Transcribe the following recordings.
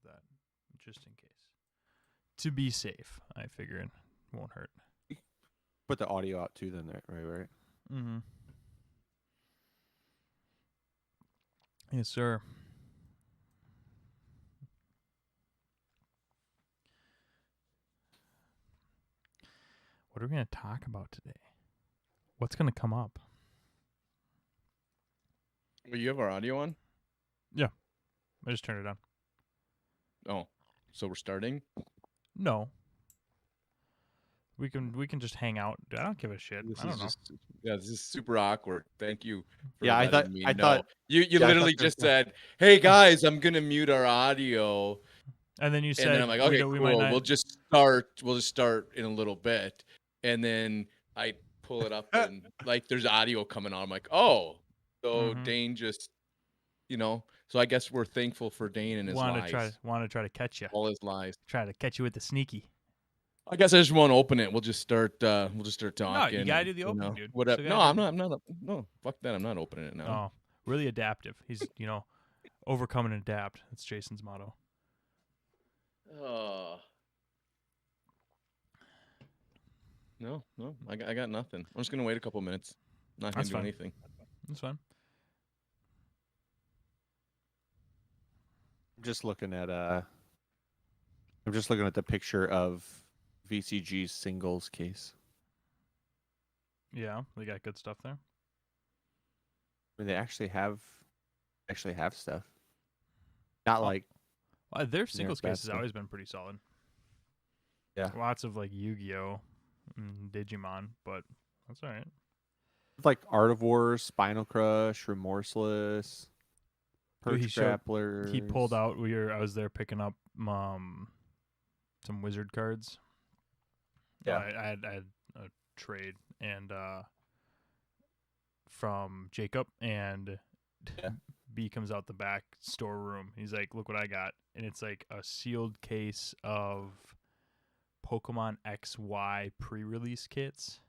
that, just in case. To be safe, I figured. Won't hurt. Put the audio out too, then, right? Mm-hmm. Yes, sir. What are we going to talk about today? What's going to come up? Well, you have our audio on? Yeah. I just turned it on. Oh, so we're starting? No. We can just hang out. I don't give a shit. I don't know. This is super awkward. Thank you for Yeah, letting me I know. thought You yeah, I thought literally there was just said, "Hey guys, I'm gonna mute our audio," And then you and said, then I'm like, "Okay, we cool. might not. We'll just start in a little bit," and then I pull it up and like there's audio coming on. I'm like, "Oh, so Mhm. Dane just, So I guess we're thankful for Dane and his lies, Want to try to catch you. all his lies. Try to catch you with the sneaky. I guess I just won't open it. We'll just start talking. No, you gotta do the opening, dude. Whatever. Still No, gotta I'm not. No, fuck that. I'm not opening it now. Oh, really adaptive. He's overcome and adapt. That's Jason's motto. No. I got nothing. I'm just gonna wait a couple minutes. Not gonna That's do fine. anything. That's fine. I'm just looking at the picture of VCG's singles case. Yeah, they got good stuff there. I mean, they actually have stuff. Not like Well, their singles bad case has stuff. always been pretty solid. Yeah. Lots of like Yu-Gi-Oh and Digimon, but that's all right. like Art of War, Spinal Crush, Remorseless, Dude, Perch Grapplers. He pulled out. I was there picking up some wizard cards. Yeah. I had a trade and from Jacob, and Yeah. B comes out the back storeroom. He's like, "Look what I got!" And it's like a sealed case of Pokemon XY pre-release kits.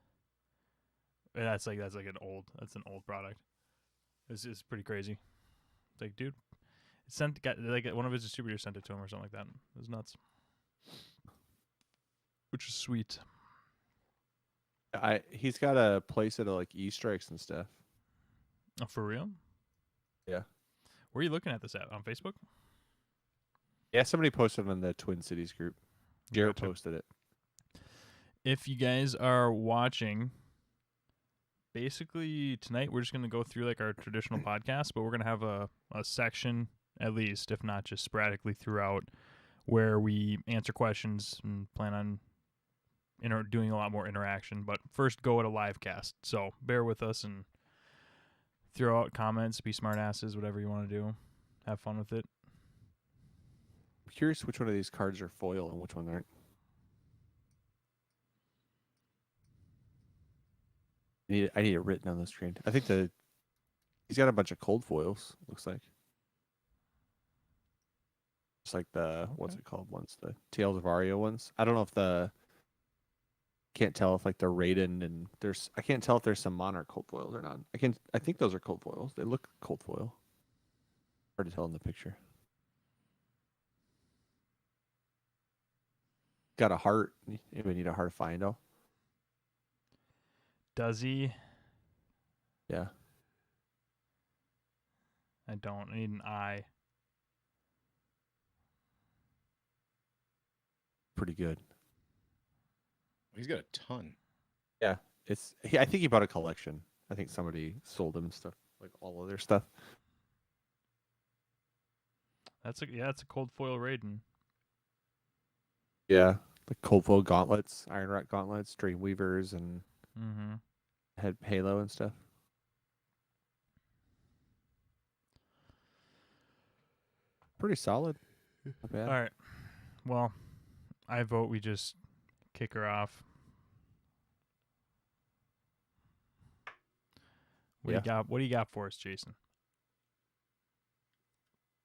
And that's an old product. It's pretty crazy. It's like, dude, one of his distributors sent it to him or something like that. It was nuts. Which is sweet. He's got a place at like E-Strikes and stuff. Oh, for real? Yeah. Where are you looking at this at? On Facebook? Yeah, somebody posted on the Twin Cities group. Jared Gotcha. posted it. If you guys are watching, basically tonight we're just going to go through like our traditional podcast, but we're going to have a section, at least, if not just sporadically throughout, where we answer questions and plan on doing a lot more interaction. But first, go at a live cast. So bear with us and throw out comments, be smartasses, whatever you want to do. Have fun with it. I'm curious which one of these cards are foil and which one aren't. I need it written on the screen. I think he's got a bunch of cold foils, looks like. It's like the what's it called ones, the Tales of Aria ones. I don't know if can't tell if like the Raiden and I can't tell if there's some Monarch cold foils or not. I think those are cold foils. They look cold foil. Hard to tell in the picture. Got a heart. Anybody need a heart findo? Does he? Yeah. I don't. I need an eye. Pretty good. He's got a ton. Yeah. I think he bought a collection. I think somebody sold him stuff, like all of their stuff. That's a cold foil Raiden. Yeah. The cold foil gauntlets, Iron Rat gauntlets, Dreamweavers, and had Halo and stuff. Pretty solid. Not bad. All right. Well, I vote we just kick her off. What do you got for us, Jason?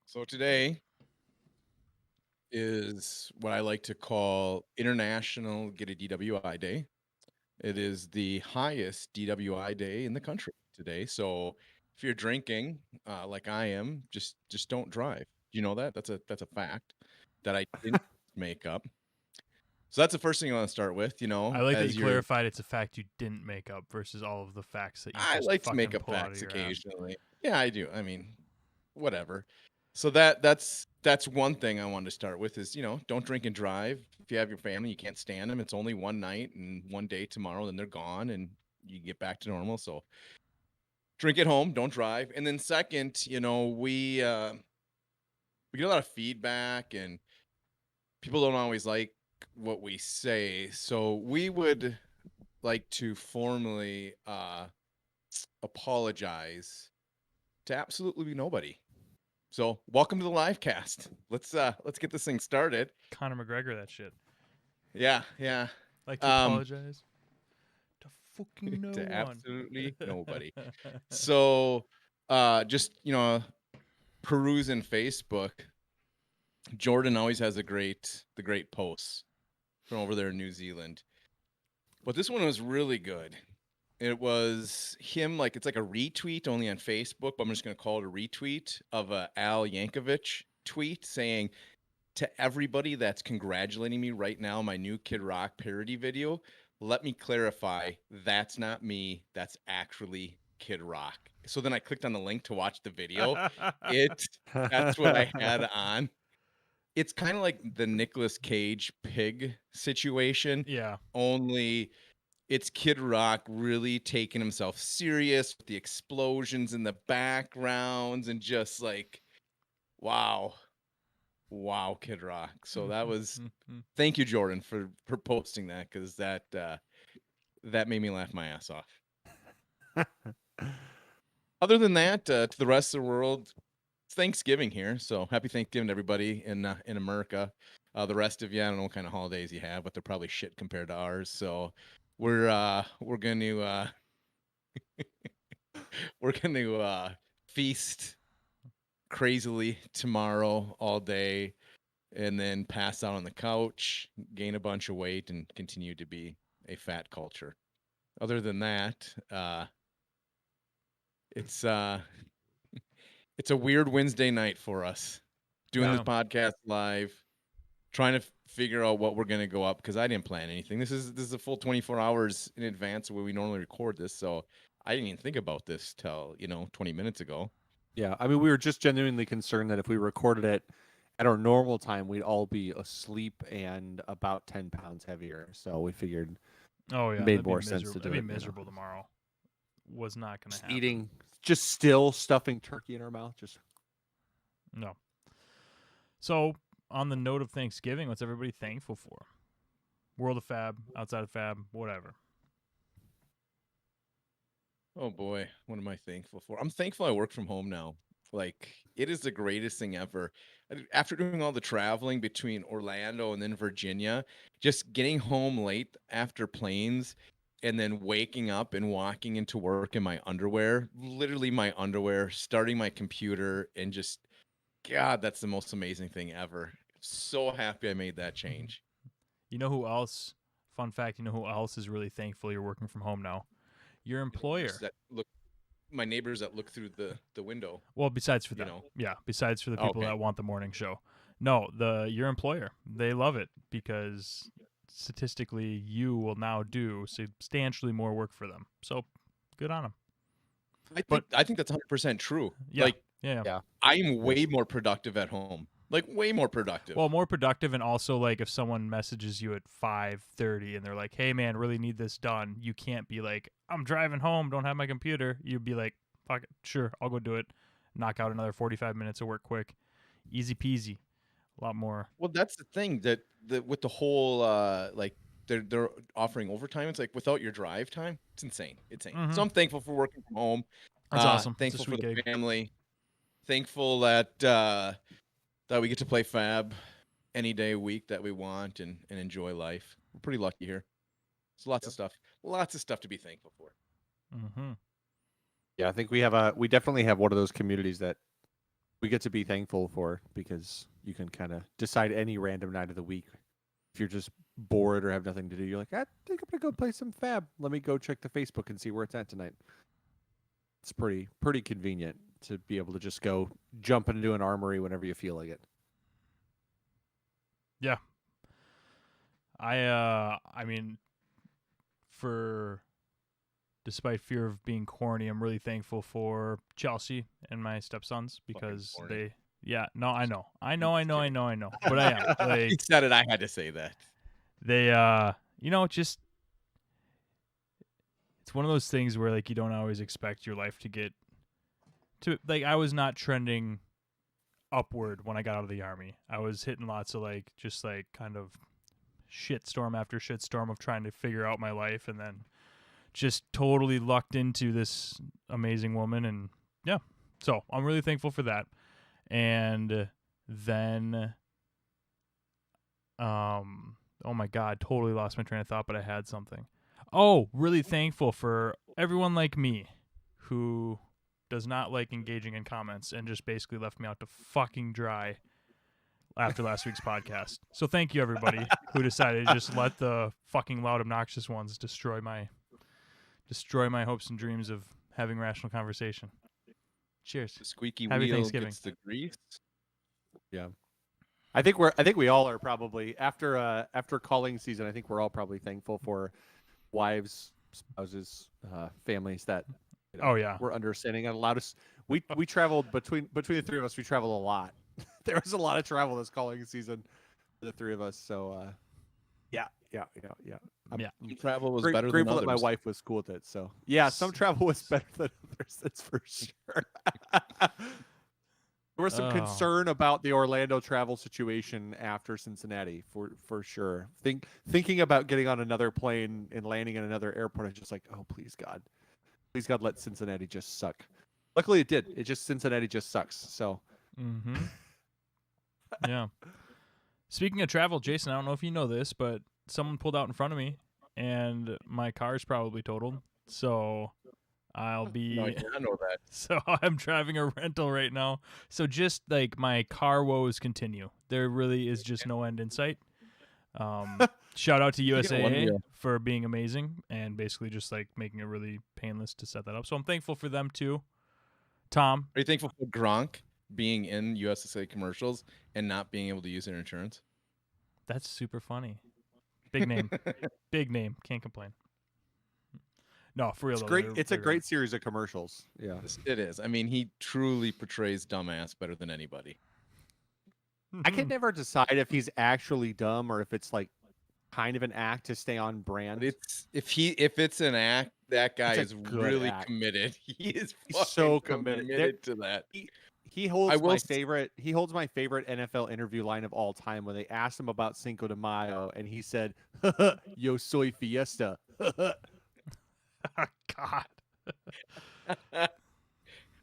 So today is what I like to call International Get a DWI Day. It is the highest DWI day in the country today. So if you're drinking like I am, just don't drive. you know that? That's a fact that I didn't make up. So that's the first thing I want to start with, I like that as you you're clarified it's a fact you didn't make up versus all of the facts that you I just like to fucking make up pull out of facts your ass. occasionally. Yeah, I do. I mean, whatever. So that's one thing I wanted to start with is, don't drink and drive. If you have your family, you can't stand them. It's only one night and one day tomorrow, then they're gone and you get back to normal. So drink at home, don't drive. And then second, we get a lot of feedback and people don't always like what we say. So we would like to formally apologize to absolutely nobody. So welcome to the live cast. Let's get this thing started. Conor McGregor, that shit. Yeah. Like to Um, apologize to fucking no to one. absolutely nobody. So just perusing Facebook, Jordan always has the great posts from over there in New Zealand. But this one was really good. It was him, like, it's like a retweet only on Facebook, but I'm just going to call it a retweet of a Al Yankovic tweet saying, to everybody that's congratulating me right now, my new Kid Rock parody video, let me clarify, that's not me. That's actually Kid Rock. So then I clicked on the link to watch the video. That's what I had on. It's kind of like the Nicolas Cage pig situation. Yeah. Only it's Kid Rock really taking himself serious with the explosions in the backgrounds and just like, wow, Kid Rock. So that was, thank you, Jordan, for posting that, because that made me laugh my ass off. Other than that, to the rest of the world, it's Thanksgiving here, so happy Thanksgiving to everybody in America. The rest of you, I don't know what kind of holidays you have, but they're probably shit compared to ours. So we're going to we're going to feast crazily tomorrow all day, and then pass out on the couch, gain a bunch of weight, and continue to be a fat culture. Other than that, it's a weird Wednesday night for us, doing this podcast live, trying to figure out what we're going to go up, because I didn't plan anything. This is a full 24 hours in advance of where we normally record this, so I didn't even think about this till 20 minutes ago. Yeah, I mean, we were just genuinely concerned that if we recorded it at our normal time, we'd all be asleep and about 10 pounds heavier. So we figured it made more sense to do it. It'd be miserable tomorrow. Was not going to happen. Eating, just still stuffing turkey in our mouth. Just no. So, on the note of Thanksgiving, what's everybody thankful for? World of Fab, outside of Fab, whatever. Oh boy, what am I thankful for? I'm thankful I work from home now. Like, it is the greatest thing ever. After doing all the traveling between Orlando and then Virginia, just getting home late after planes and then waking up and walking into work in my underwear, literally my underwear, starting my computer, and just, God, that's the most amazing thing ever. So happy I made that change. You know who else? Fun fact, you know who else is really thankful you're working from home now? Your employer. My neighbors that look through the window. Well, besides for them. Yeah, besides for the people that want the morning show. No, your employer. They love it because statistically you will now do substantially more work for them. So good on them. I think that's 100% true. Yeah. Yeah. I'm way more productive at home. Like, way more productive. Well, more productive, and also, like, if someone messages you at 5:30 and they're like, hey, man, really need this done, you can't be like, I'm driving home, don't have my computer. You'd be like, fuck it, sure, I'll go do it. Knock out another 45 minutes of work quick. Easy peasy. A lot more. Well, that's the thing, that with the whole, like, they're offering overtime. It's like, without your drive time, it's insane. Mm-hmm. So I'm thankful for working from home. That's awesome. Thankful for the family. Thankful that we get to play Fab any day a week that we want and enjoy life. We're pretty lucky here. There's lots of stuff to be thankful for. Mm-hmm. Yeah, I think we definitely have one of those communities that we get to be thankful for, because you can kind of decide any random night of the week. If you're just bored or have nothing to do, you're like, I think I'm going to go play some Fab. Let me go check the Facebook and see where it's at tonight. It's pretty convenient to be able to just go jump into an armory whenever you feel like it. Yeah. I mean, despite fear of being corny, I'm really thankful for Chelsea and my stepsons because corny. I know, but I am. He Like, said it. I had to say that. they, just it's one of those things where like you don't always expect your life to get to like I was not trending upward when I got out of the army. I was hitting lots of like just like kind of shitstorm after shitstorm of trying to figure out my life, and then just totally lucked into this amazing woman, and yeah. So I'm really thankful for that. And then oh my god, totally lost my train of thought, but I had something. Oh, really thankful for everyone like me who does not like engaging in comments and just basically left me out to fucking dry after last week's podcast. So thank you everybody who decided to just let the fucking loud obnoxious ones destroy my hopes and dreams of having rational conversation. Cheers. The squeaky Happy wheel Thanksgiving. gets the grease. Yeah. I think we all are probably after calling season. I think we're all probably thankful for wives, spouses, families that Oh yeah. were understanding and allowed us. We traveled between the three of us. We traveled a lot. There was a lot of travel this calling season for the three of us. So yeah. Travel was Great, better than grateful others. that my wife was cool with it. So yeah, some travel was better than others. That's for sure. There was some Oh. concern about the Orlando travel situation after Cincinnati, for sure. Thinking about getting on another plane and landing in another airport, I was just like, oh please God, let Cincinnati just suck. Luckily, it did. Cincinnati just sucks. So Mm-hmm. Yeah. Speaking of travel, Jason, I don't know if you know this, but someone pulled out in front of me, and my car's probably totaled. So I'll be. No, yeah, I know that. So I'm driving a rental right now. So just like my car woes continue. There really is just no end in sight. Shout out to Speaking of one USAA wheel. for being amazing and basically just like making it really painless to set that up. So I'm thankful for them too. Tom, Are you thankful for Gronk being in USSA commercials and not being able to use their insurance? that's super funny. Big name. Big name. Can't complain. No, for real it's though. great. they're- It's a they're great series of commercials. Yeah. It is. I mean, he truly portrays dumbass better than anybody. I can never decide if he's actually dumb or if it's like kind of an act to stay on brand. But if it's an act, that guy It's a is good really act. committed. He is He's fucking so committed. to that. He holds I will my s- favorite. He holds my favorite NFL interview line of all time when they asked him about Cinco de Mayo, and he said, "Yo soy fiesta." God.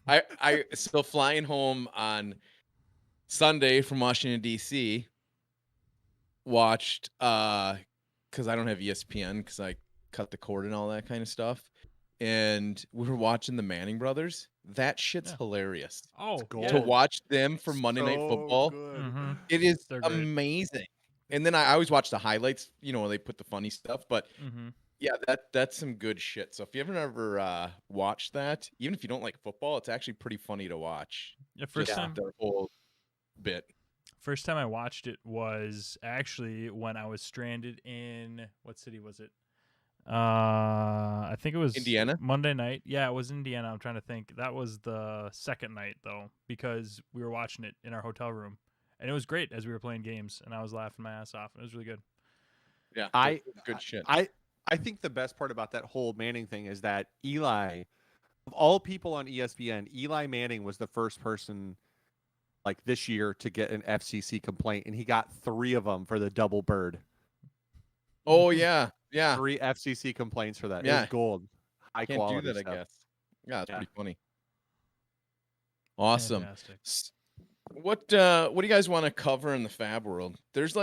I still flying home on Sunday from Washington D.C. Watched because I don't have ESPN because I cut the cord and all that kind of stuff, and we were watching the Manning brothers. That shit's Yeah. hilarious. Oh, gold. yeah. To watch them for Monday Night So Football, good. Mhm. it is They're great. amazing. And then I always watch the highlights, when they put the funny stuff. But Mm-hmm. yeah, that's some good shit. So if you haven't ever watched that, even if you don't like football, it's actually pretty funny to watch. Yeah, first Just time their whole bit. First time I watched it was actually when I was stranded in what city was it? I think it was Indiana? Monday night. Yeah, it was Indiana. I'm trying to think. That was the second night though, because we were watching it in our hotel room, and it was great as we were playing games, and I was laughing my ass off. It was really good. Yeah, good shit. I think the best part about that whole Manning thing is that Eli, of all people on ESPN, Eli Manning was the first person like this year to get an FCC complaint, and he got 3 of them for the double bird. Oh yeah, yeah. 3 FCC complaints for that. It Yeah. was gold. High Can't quality do that, stuff. I guess. Yeah, it's Yeah. pretty funny. Awesome. Fantastic. What do you guys want to cover in the fab world? There's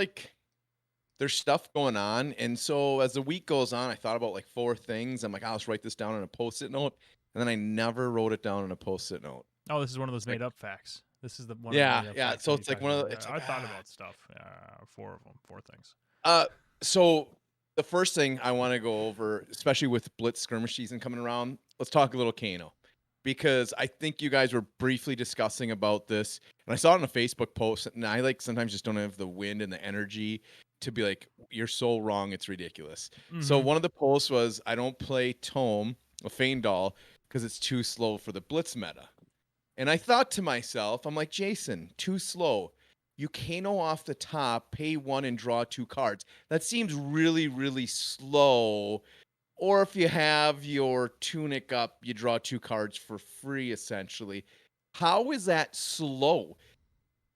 stuff going on, and so as the week goes on, I thought about like 4 things. I'm like, I'll just write this down on a post-it note, and then I never wrote it down on a post-it note. Oh, this is one of those like- made up facts. This is the one. Yeah, of the made-up yeah, facts so that it's you like one of talked the- about. it's I like, thought ah. about stuff. 4 of them, 4 things. So the first thing I want to go over, especially with Blitz skirmish season coming around, let's talk a little Kano. because I think you guys were briefly discussing about this, and I saw it on a Facebook post, and I like sometimes just don't have the wind and the energy to be like, you're so wrong, it's ridiculous. So Mhm. one of the posts was, I don't play Tome, a Feindal, because it's too slow for the Blitz meta. And I thought to myself, I'm like, Jason, too slow. You Kano off the top, pay 1 and draw 2 cards. That seems really, really slow. Or if you have your Tunic up, you draw 2 cards for free, essentially. How is that slow?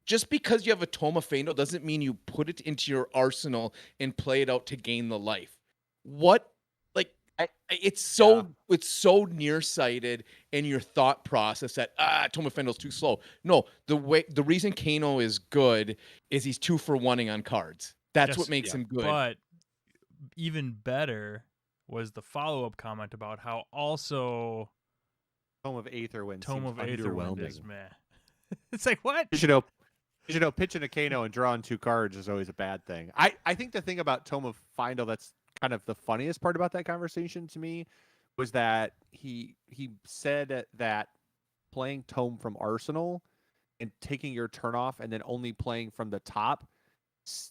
Just because you have a Toma Feindal doesn't mean you put it into your arsenal and play it out to gain the life. What? Like, it's so nearsighted in your thought process that Toma Feindal's too slow. No, the reason Kano is good is he's 2 for 1ing on cards. That's Yes, what makes him good. But even better was the follow-up comment about how also Tome of Aetherwind Tome seems of Aetherwind is underwhelming. meh. It's like, what? You know, pitching a Kano and drawing 2 cards is always a bad thing. I think the thing about Tome of Feindal that's kind of the funniest part about that conversation to me was that he said that playing Tome from Arsenal and taking your turn off and then only playing from the top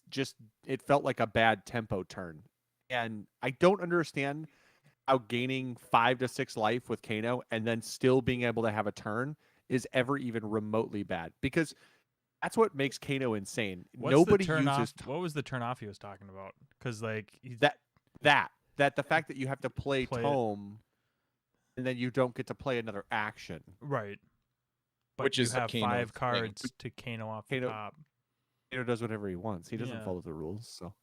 just it felt like a bad tempo turn. And I don't understand how gaining 5 to 6 life with Kano and then still being able to have a turn is ever even remotely bad, because that's what makes Kano insane. What's Nobody the turn uses off? What was the turn off he was talking about? Because like that the fact that you have to play Play it. Tome and then you don't get to play another action. right, but Which you is a have Kano 5 thing. cards to Kano off the Kano- top. Kano does whatever he wants. He doesn't Yeah. follow the rules, so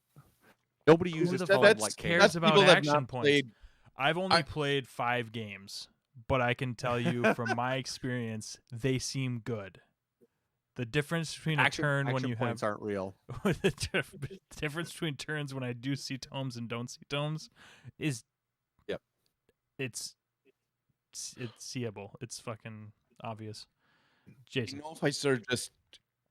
nobody Who uses the Tome fuck like cares Kano. That's about people that have action not points? played- I've only I- played 5 games, but I can tell you from my experience, they seem good. The difference between a turn when action you points have aren't real. the difference between turns when I do see tomes and don't see tomes is Yep. It's seeable. It's fucking obvious. You Jason. know, if I started just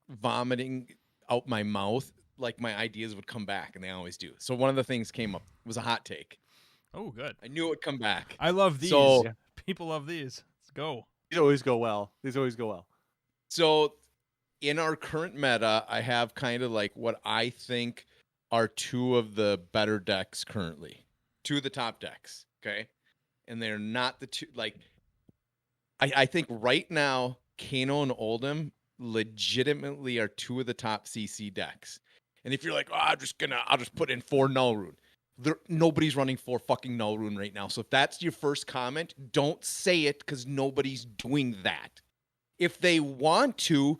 vomiting out my mouth, like my ideas would come back, and they always do. So one of the things came up was a hot take. Oh, good. I knew it would come back. I love these. So- Yeah. People love these. Let's go. These always go well. So in our current meta, I have kind of like what I think are 2 of the better decks currently. 2 of the top decks. Okay. And they're not the 2 like I think right now, Kano and Oldhim legitimately are 2 of the top CC decks. And if you're like, I'll just put in 4 Null Rune. Nobody's running 4 fucking Null Rune right now. So if that's your first comment, don't say it, because nobody's doing that. If they want to,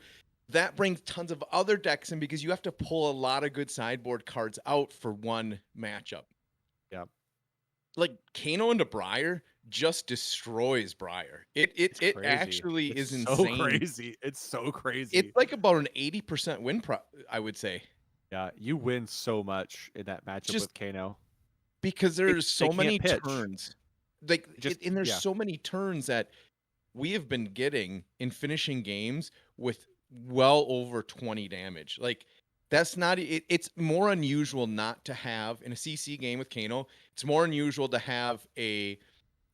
that brings tons of other decks in, because you have to pull a lot of good sideboard cards out for one matchup. Yeah. Like Kano into Briar just destroys Briar. It Crazy. actually It's is so insane. crazy. It's so crazy. It's like about an 80% win I would say. Yeah, you win so much in that matchup Just- with Kano. Because there's so can't many pitch. turns. Like and there's yeah. so many turns that we have been getting in finishing games with well over 20 damage. Like that's not it's more unusual not to have in a CC game with Kano. It's more unusual to have a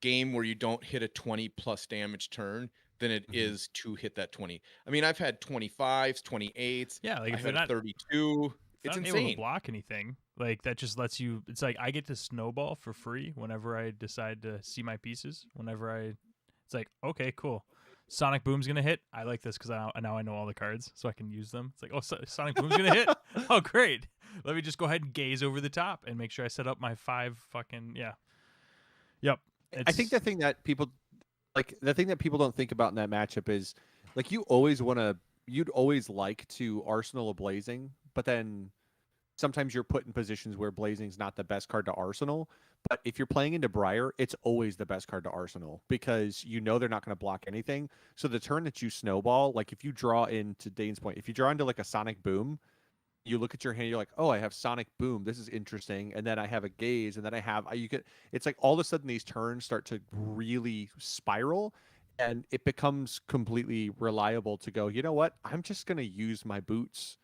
game where you don't hit a 20 plus damage turn than it Mhm. is to hit that 20. I mean, I've had 25s, 28s. Yeah, like I've if they're had not 32. if It's not able to insane. block anything, like that just lets you. It's like I get to snowball for free whenever I decide to see my pieces. It's like, okay, cool. Sonic Boom's gonna hit. I like this because now I know all the cards, so I can use them. It's like, oh, Sonic Boom's gonna hit. Oh, great. Let me just go ahead and gaze over the top and make sure I set up my 5 fucking Yep. I think the thing that people don't think about in that matchup is like you'd always like to Arsenal a Blazing, but then sometimes you're put in positions where Blazing's not the best card to Arsenal. But if you're playing into Briar, it's always the best card to Arsenal, because you know they're not going to block anything. So the turn that you snowball, like if you draw into Dane's point, if you draw into like a Sonic Boom, you look at your hand, you're like, oh, I have Sonic Boom. This is interesting. And then I have a Gaze, and then it's like all of a sudden these turns start to really spiral, and it becomes completely reliable to go, you know what? I'm just going to use my boots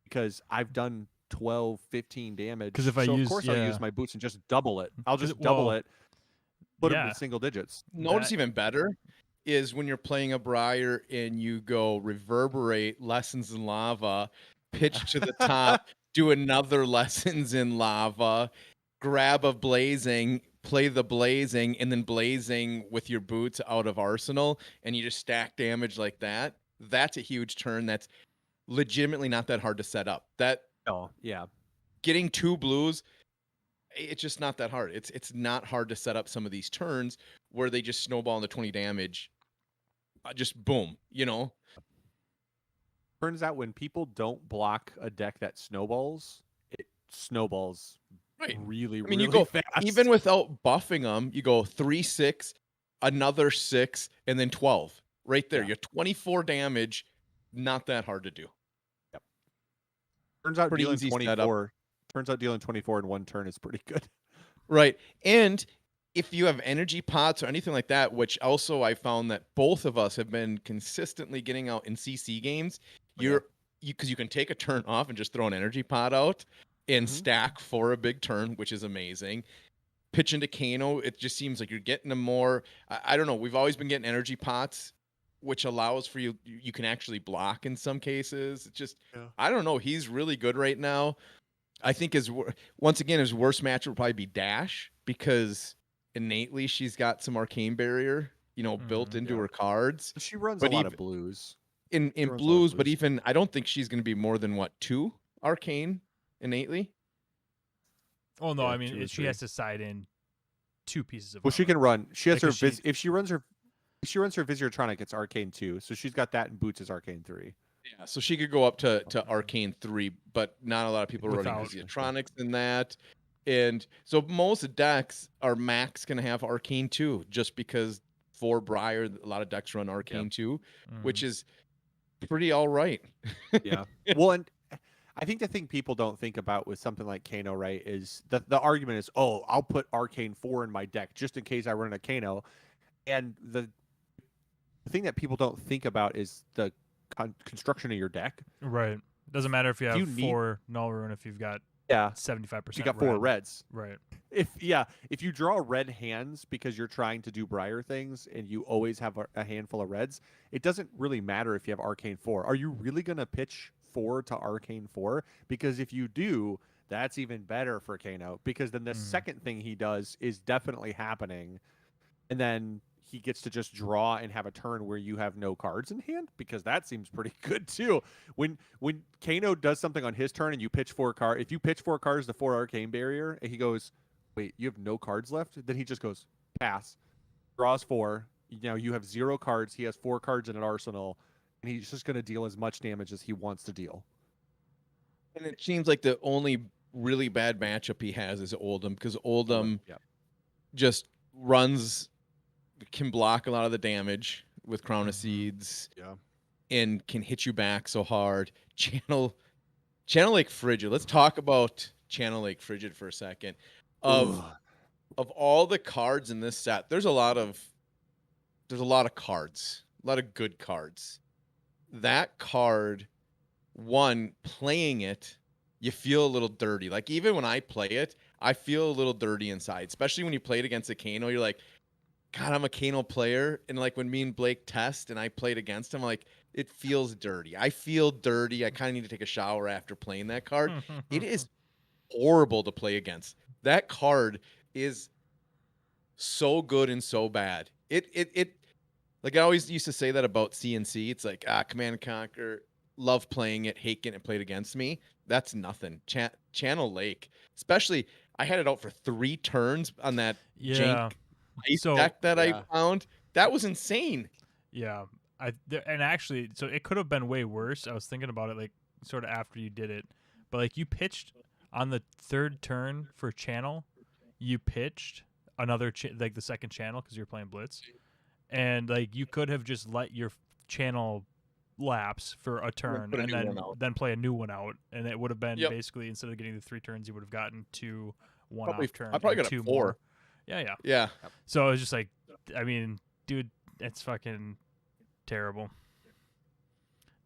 because I've done 12, 15 damage. 'Cause if I so use- of course yeah. I'll use my boots and just double it. I'll 'Cause just double well, it, put them yeah. in single digits. Notice That- even better is when you're playing a Briar and you go Reverberate, Lessons in Lava, pitch to the top, do another Lessons in Lava, grab a Blazing, play the Blazing, and then Blazing with your boots out of Arsenal, and you just stack damage like that. That's a huge turn. That's legitimately not that hard to set up. That Oh, yeah. getting 2 blues, it's just not that hard. It's not hard to set up some of these turns where they just snowball into 20 damage. Just boom, you know. Turns out when people don't block a deck that snowballs, it snowballs Right. really, I mean, really you go fast. even without buffing them, you go 3-6, another 6, and then 12. Right there, Yeah. you're 24 damage. Not that hard to do. Turns out pretty dealing easy setup. 24. Turns out dealing 24 in one turn is pretty good. Right. And if you have energy pots or anything like that, which also I found that both of us have been consistently getting out in CC games, because you can take a turn off and just throw an energy pot out and stack for a big turn, which is amazing. Pitch into Kano, it just seems like you're getting them more. I don't know. We've always been getting energy pots, which allows for you can actually block in some cases. It's just, I don't know. He's really good right now. I think once again, his worst match would probably be Dash, because innately she's got some arcane barrier, built into her cards. She runs But a lot of blues. In runs a lot of blues, but blues. even I don't think she's going to be more than 2 arcane innately. Oh no, Yeah, I 2 mean or she has to side in 2 pieces of. Well, she armor. can run. She has Like, her 'cause she- if she runs her Visiratronic, it's arcane 2. So she's got that, and boots is arcane 3. Yeah, so she could go up to arcane 3, but not a lot of people are running Without- Visiratronics in that. And so most decks are max going to have arcane 2, just because for Briar, a lot of decks run arcane 2, which is pretty all right. Yeah. Well, and I think the thing people don't think about with something like Kano, right, is the argument is, oh, I'll put arcane 4 in my deck just in case I run a Kano. And the thing that people don't think about is the construction of your deck. Right. Doesn't matter if you have You need- 4 null rune if you've got Yeah. 75%. You got 4 reds. Right. If you draw red hands because you're trying to do Briar things and you always have a handful of reds, it doesn't really matter if you have arcane 4. Are you really going to pitch 4 to arcane 4? Because if you do, that's even better for Kano, because then the second thing he does is definitely happening, and then he gets to just draw and have a turn where you have no cards in hand, because that seems pretty good too. When Kano does something on his turn and you pitch 4 cards, if you pitch 4 cards to 4 arcane barrier and he goes, wait, you have no cards left? Then he just goes, pass, draws 4. Now you have 0 cards. He has 4 cards in an arsenal, and he's just going to deal as much damage as he wants to deal. And it seems like the only really bad matchup he has is Oldham, because Oldham just can block a lot of the damage with Crown of Seeds, and can hit you back so hard. Channel Lake Frigid. Let's talk about Channel Lake Frigid for a second. Of all the cards in this set, there's a lot of cards, a lot of good cards. That card, playing it, you feel a little dirty. Like, even when I play it, I feel a little dirty inside, especially when you play it against a Kano. You're like, God, I'm a Kano player. And like when me and Blake test and I played against him, like, it feels dirty. I feel dirty. I kind of need to take a shower after playing that card. It is horrible to play against. That card is so good and so bad. It like, I always used to say that about CNC. It's like, Command and Conquer, love playing it, hate getting it played against me. That's nothing. Channel Lake, especially, I had it out for 3 turns on that jank ice deck that I found. That was insane. Yeah. And actually, so it could have been way worse. I was thinking about it, like, sort of after you did it. But, like, you pitched on the 3rd turn for Channel. You pitched another, like, the 2nd Channel, because you're playing Blitz. And, like, you could have just let your Channel lapse for a turn and then play a new one out. And it would have been basically, instead of getting the 3 turns, you would have gotten 2 one-off turns. I probably got 2 4. more. Yeah. Yeah. So it was just like, I mean, dude, it's fucking terrible.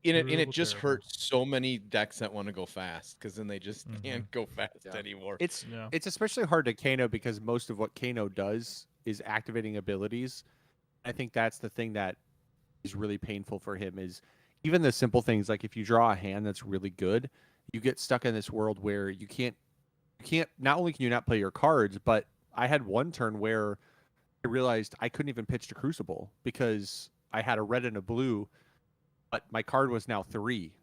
And it just hurts so many decks that want to go fast, because then they just can't go fast anymore. It's especially hard to Kano, because most of what Kano does is activating abilities. I think that's the thing that is really painful for him is even the simple things like if you draw a hand that's really good, you get stuck in this world where you can't not only can you not play your cards, but I had one turn where I realized I couldn't even pitch to Crucible because I had a red and a blue, but my card was now 3.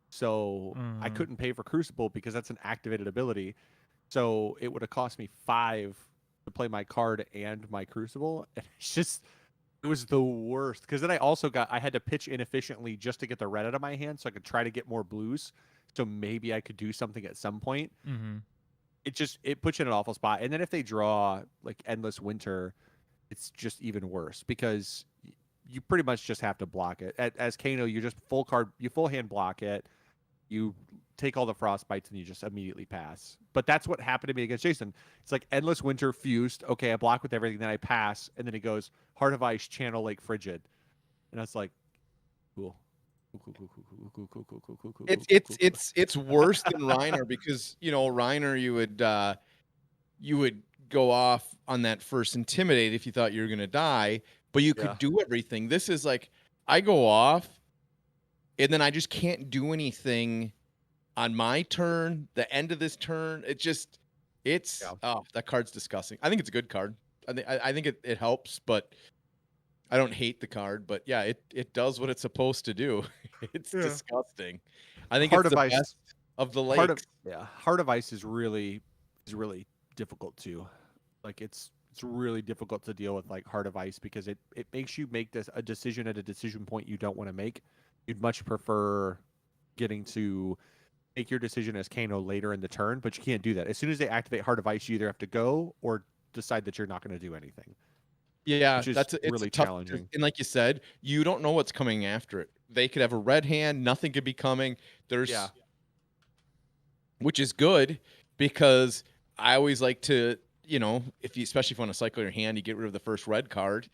So I Mhm. couldn't pay for Crucible because that's an activated ability. So it would have cost me 5 to play my card and my Crucible. And it's just it was the worst because then I had to pitch inefficiently just to get the red out of my hand so I could try to get more blues. So maybe I could do something at some point. Mm-hmm. It puts you in an awful spot. And then if they draw like Endless Winter, it's just even worse because you pretty much just have to block it. As Kano, you just you full hand block it. You take all the frostbites and you just immediately pass. But that's what happened to me against Jason. It's like Endless Winter fused. Okay, I block with everything, then I pass, and then he goes Heart of Ice, Channel Lake, Frigid, and I was like, cool. It's worse than Reiner because Reiner you would go off on that first intimidate if you thought you were gonna die, but you could do everything. This is like I go off and then I just can't do anything on my turn, the end of this turn. That card's disgusting. I think it's a good card. I think it helps, but I don't hate the card, but yeah, it does what it's supposed to do. It's disgusting. I think Heart it's of the Ice. best of the lakes. Heart of Ice is really difficult too. Like it's really difficult to deal with like Heart of Ice because it makes you make a decision at a decision point you don't want to make. You'd much prefer getting to make your decision as Kano later in the turn, but you can't do that. As soon as they activate Heart of Ice, you either have to go or decide that you're not going to do anything. Yeah, which is it's really tough. challenging. And like you said, you don't know what's coming after it. They could have a red hand, nothing could be coming. Which is good because I always like to, especially if you want to cycle your hand, you get rid of the first red card.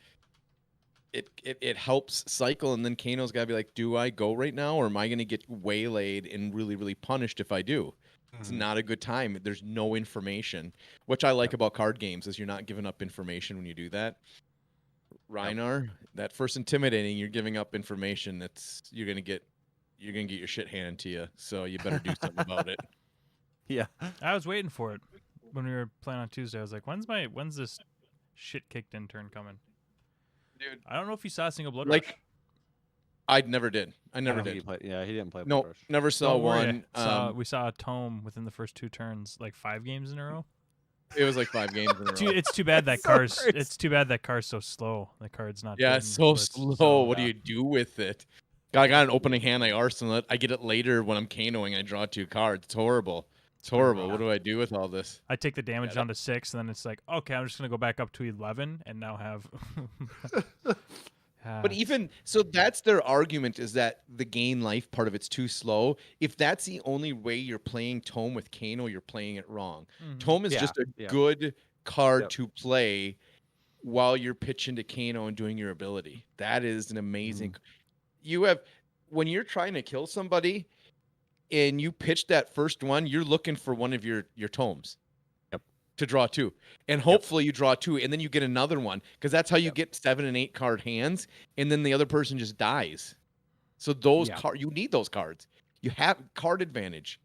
It helps cycle, and then Kano's got to be like, do I go right now, or am I going to get waylaid and really, really punished if I do? It's not a good time. There's no information, which I like about card games is you're not giving up information when you do that. Reinar, that first intimidating, you're giving up information. You're gonna get your shit handed to you. So you better do something about it. Yeah, I was waiting for it when we were playing on Tuesday. I was like, when's this shit kicked in turn coming? Dude, I don't know if you saw a single blood like, rush. I never did. I never did. He didn't play. No, never saw Don't worry. one. We saw a tome within the first 2 turns, like 5 games in a row. It was like 5 games in a row. It's too bad that So car's. crazy. It's too bad that car's so slow. The card's not. Yeah, good it's in so Blitz, slow. so- What do you do with it? I got an opening hand. I arsenal it. I get it later when I'm Kanoing. I draw 2 cards. It's horrible. It's horrible. What do I do with all this? I take the damage down to 6, and then it's like, okay, I'm just gonna go back up to 11, and now have. But even so, that's their argument is that the gain life part of it's too slow. If that's the only way you're playing Tome with Kano, you're playing it wrong. Tome is just a good card to play while you're pitching to Kano and doing your ability. That is an amazing. When you're trying to kill somebody and you pitch that first one, you're looking for one of your Tomes. To draw 2, and hopefully you draw 2, and then you get another one because that's how you get 7 and 8 card hands, and then the other person just dies. So those you need those cards. You have card advantage.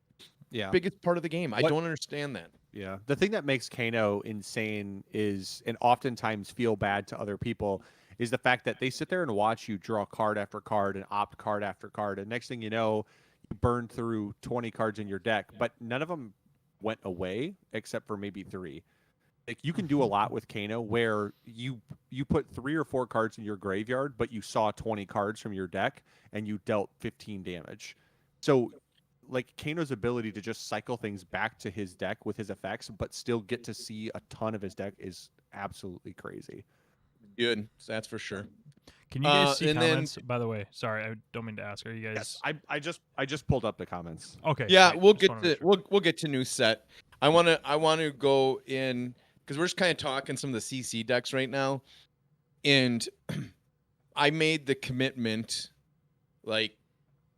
Yeah, biggest part of the game. I don't understand that. Yeah, the thing that makes Kano insane is, and oftentimes feel bad to other people, is the fact that they sit there and watch you draw card after card and opt card after card, and next thing you know, you burn through 20 cards in your deck, but none of them went away except for maybe 3. Like you can do a lot with Kano where you put 3 or 4 cards in your graveyard, but you saw 20 cards from your deck and you dealt 15 damage. So like Kano's ability to just cycle things back to his deck with his effects, but still get to see a ton of his deck is absolutely crazy. Good, that's for sure. Can you guys see comments? By the way, sorry, I don't mean to ask. Are you guys? Yes, I just pulled up the comments. Okay. Yeah, great. we'll get to new set. I want to go in because we're just kind of talking some of the CC decks right now, and I made the commitment, like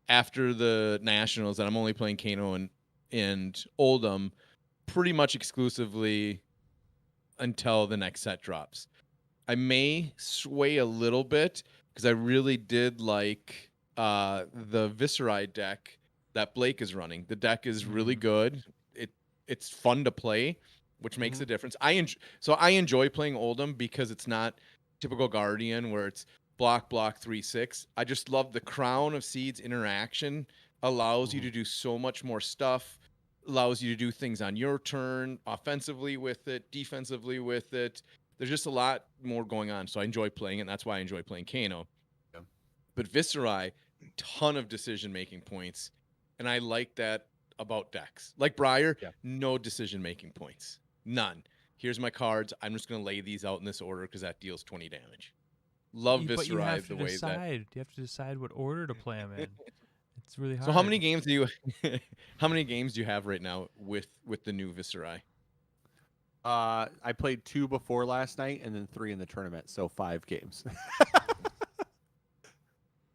after the Nationals, that I'm only playing Kano and Oldham pretty much exclusively until the next set drops. I may sway a little bit because I really did like the Viserai deck that Blake is running. The deck is really good. It's fun to play, which makes a difference. I enjoy playing Oldhim because it's not typical Guardian where it's block 3/6. I just love the Crown of Seeds interaction allows you to do so much more stuff, allows you to do things on your turn, offensively with it, defensively with it. There's just a lot more going on. So I enjoy playing it, and that's why I enjoy playing Kano. Yeah. But Viserai, ton of decision-making points, and I like that about decks. Like Briar, no decision-making points. None. Here's my cards. I'm just going to lay these out in this order because that deals 20 damage. Love Viserai But you have the to way decide. You have to decide what order to play them in. It's really hard. So how many games do you how many games do you have right now with the new Viserai? I played 2 before last night and then 3 in the tournament, so 5 games.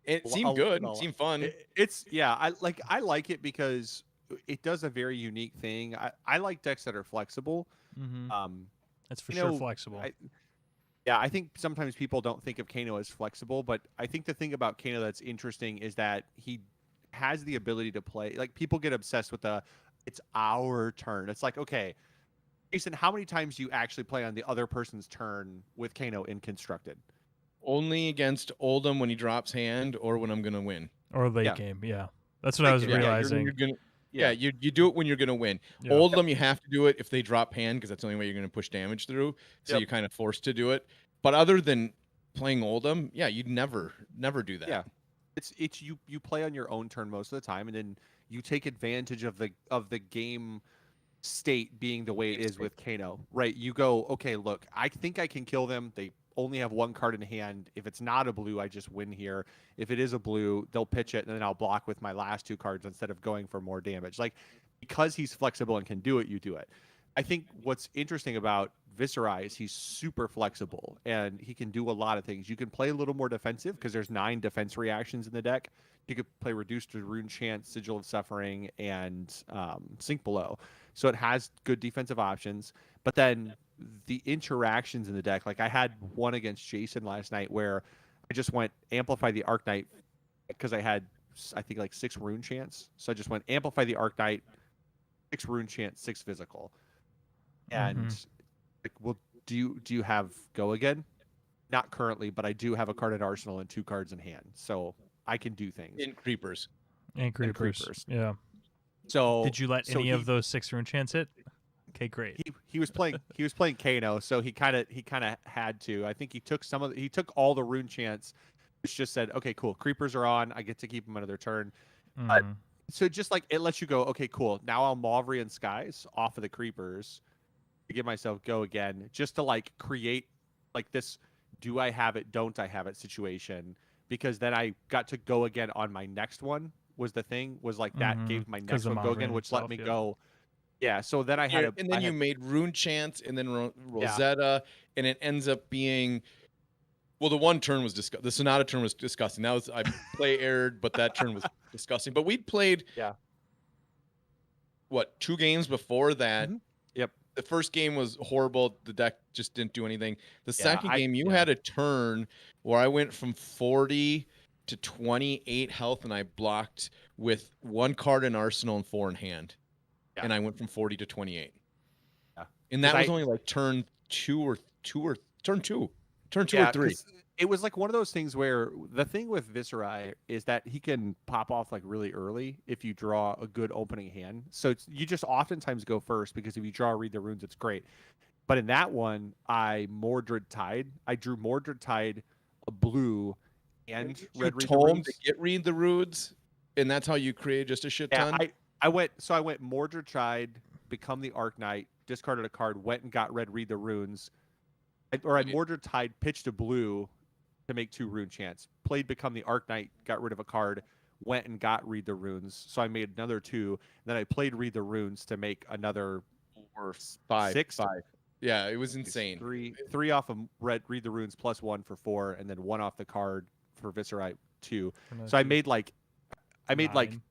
It seemed good. It seemed fun. It's I like it because it does a very unique thing. I like decks that are flexible. That's for sure flexible. I think sometimes people don't think of Kano as flexible, but I think the thing about Kano that's interesting is that he has the ability to play. Like, people get obsessed with it's our turn. It's like, okay, Jason, how many times do you actually play on the other person's turn with Kano in Constructed? Only against Oldhim when he drops hand or when I'm going to win. Or late game, That's what I was realizing. You do it when you're going to win. Yeah. Oldhim, you have to do it if they drop hand because that's the only way you're going to push damage through. So you're kind of forced to do it. But other than playing Oldhim, you'd never do that. Yeah, it's you play on your own turn most of the time, and then you take advantage of the game state being the way it is with Kano. Right? You go, okay, look, I think I can kill them. They only have 1 card in hand. If it's not a blue, I just win here. If it is a blue, they'll pitch it, and then I'll block with my last 2 cards instead of going for more damage. Like, because he's flexible and can do it, you do it. I think what's interesting about Viserai is he's super flexible, and he can do a lot of things. You can play a little more defensive because there's 9 defense reactions in the deck. You could play Reduced to Rune Chant, Sigil of Suffering, and Sink Below. So it has good defensive options. But then the interactions in the deck, like I had one against Jason last night where I just went Amplify the Arc-Knight because I had, I think, like 6 Rune Chants. So I just went Amplify the Arc-Knight, 6 Rune Chant, 6 Physical. And like, well, do you have Go Again? Not currently, but I do have a card at Arsenal and 2 cards in hand, so I can do things. In creepers. And creepers. Yeah. So did you let any of those 6 Rune Chants hit? Okay, great. He was playing Kano, so he kind of had to. I think he took all the Rune Chants, which just said, okay, cool, creepers are on. I get to keep them another turn. But so just like it lets you go, okay, cool. Now I'll Mauvrion Skies off of the creepers to give myself Go Again, just to like create like this do I have it, don't I have it situation, because then I got to Go Again on my next one was the thing, was like that gave my next one Go Again, which let me go. Yeah, so then I had and then you made Rune Chants and then Rosetta, and it ends up being, well, the one turn was the Sonata turn was disgusting. That was, I play aired, but that turn was disgusting. But we'd played what, 2 games before that. Yep. The first game was horrible. The deck just didn't do anything. The second game, you had a turn where I went from 40 to 28 health, and I blocked with 1 card in Arsenal and 4 in hand. Yeah. And I went from 40 to 28. Yeah. And that was only like turn 2 or turn 2 or 3. It was like one of those things where the thing with Viserai is that he can pop off like really early if you draw a good opening hand. So you just oftentimes go first because if you draw Read the Runes, it's great. But in that one, I Mordred Tide. I drew Mordred Tide, a blue, and Red Read the Runes. To get Read the Runes, and that's how you create just a shit ton? I went Mordred Tide, become the Arc-Knight, discarded a card, went and got Red Read the Runes. I Mordred Tide, pitched a blue to make 2 Rune Chants. Played Become the Arc-Knight, got rid of a card, went and got Read the Runes. So I made another 2. Then I played Read the Runes to make another 5. Yeah, it was insane. 3 off of Read the Runes plus 1 for 4, and then 1 off the card for Viserai 2. So I made like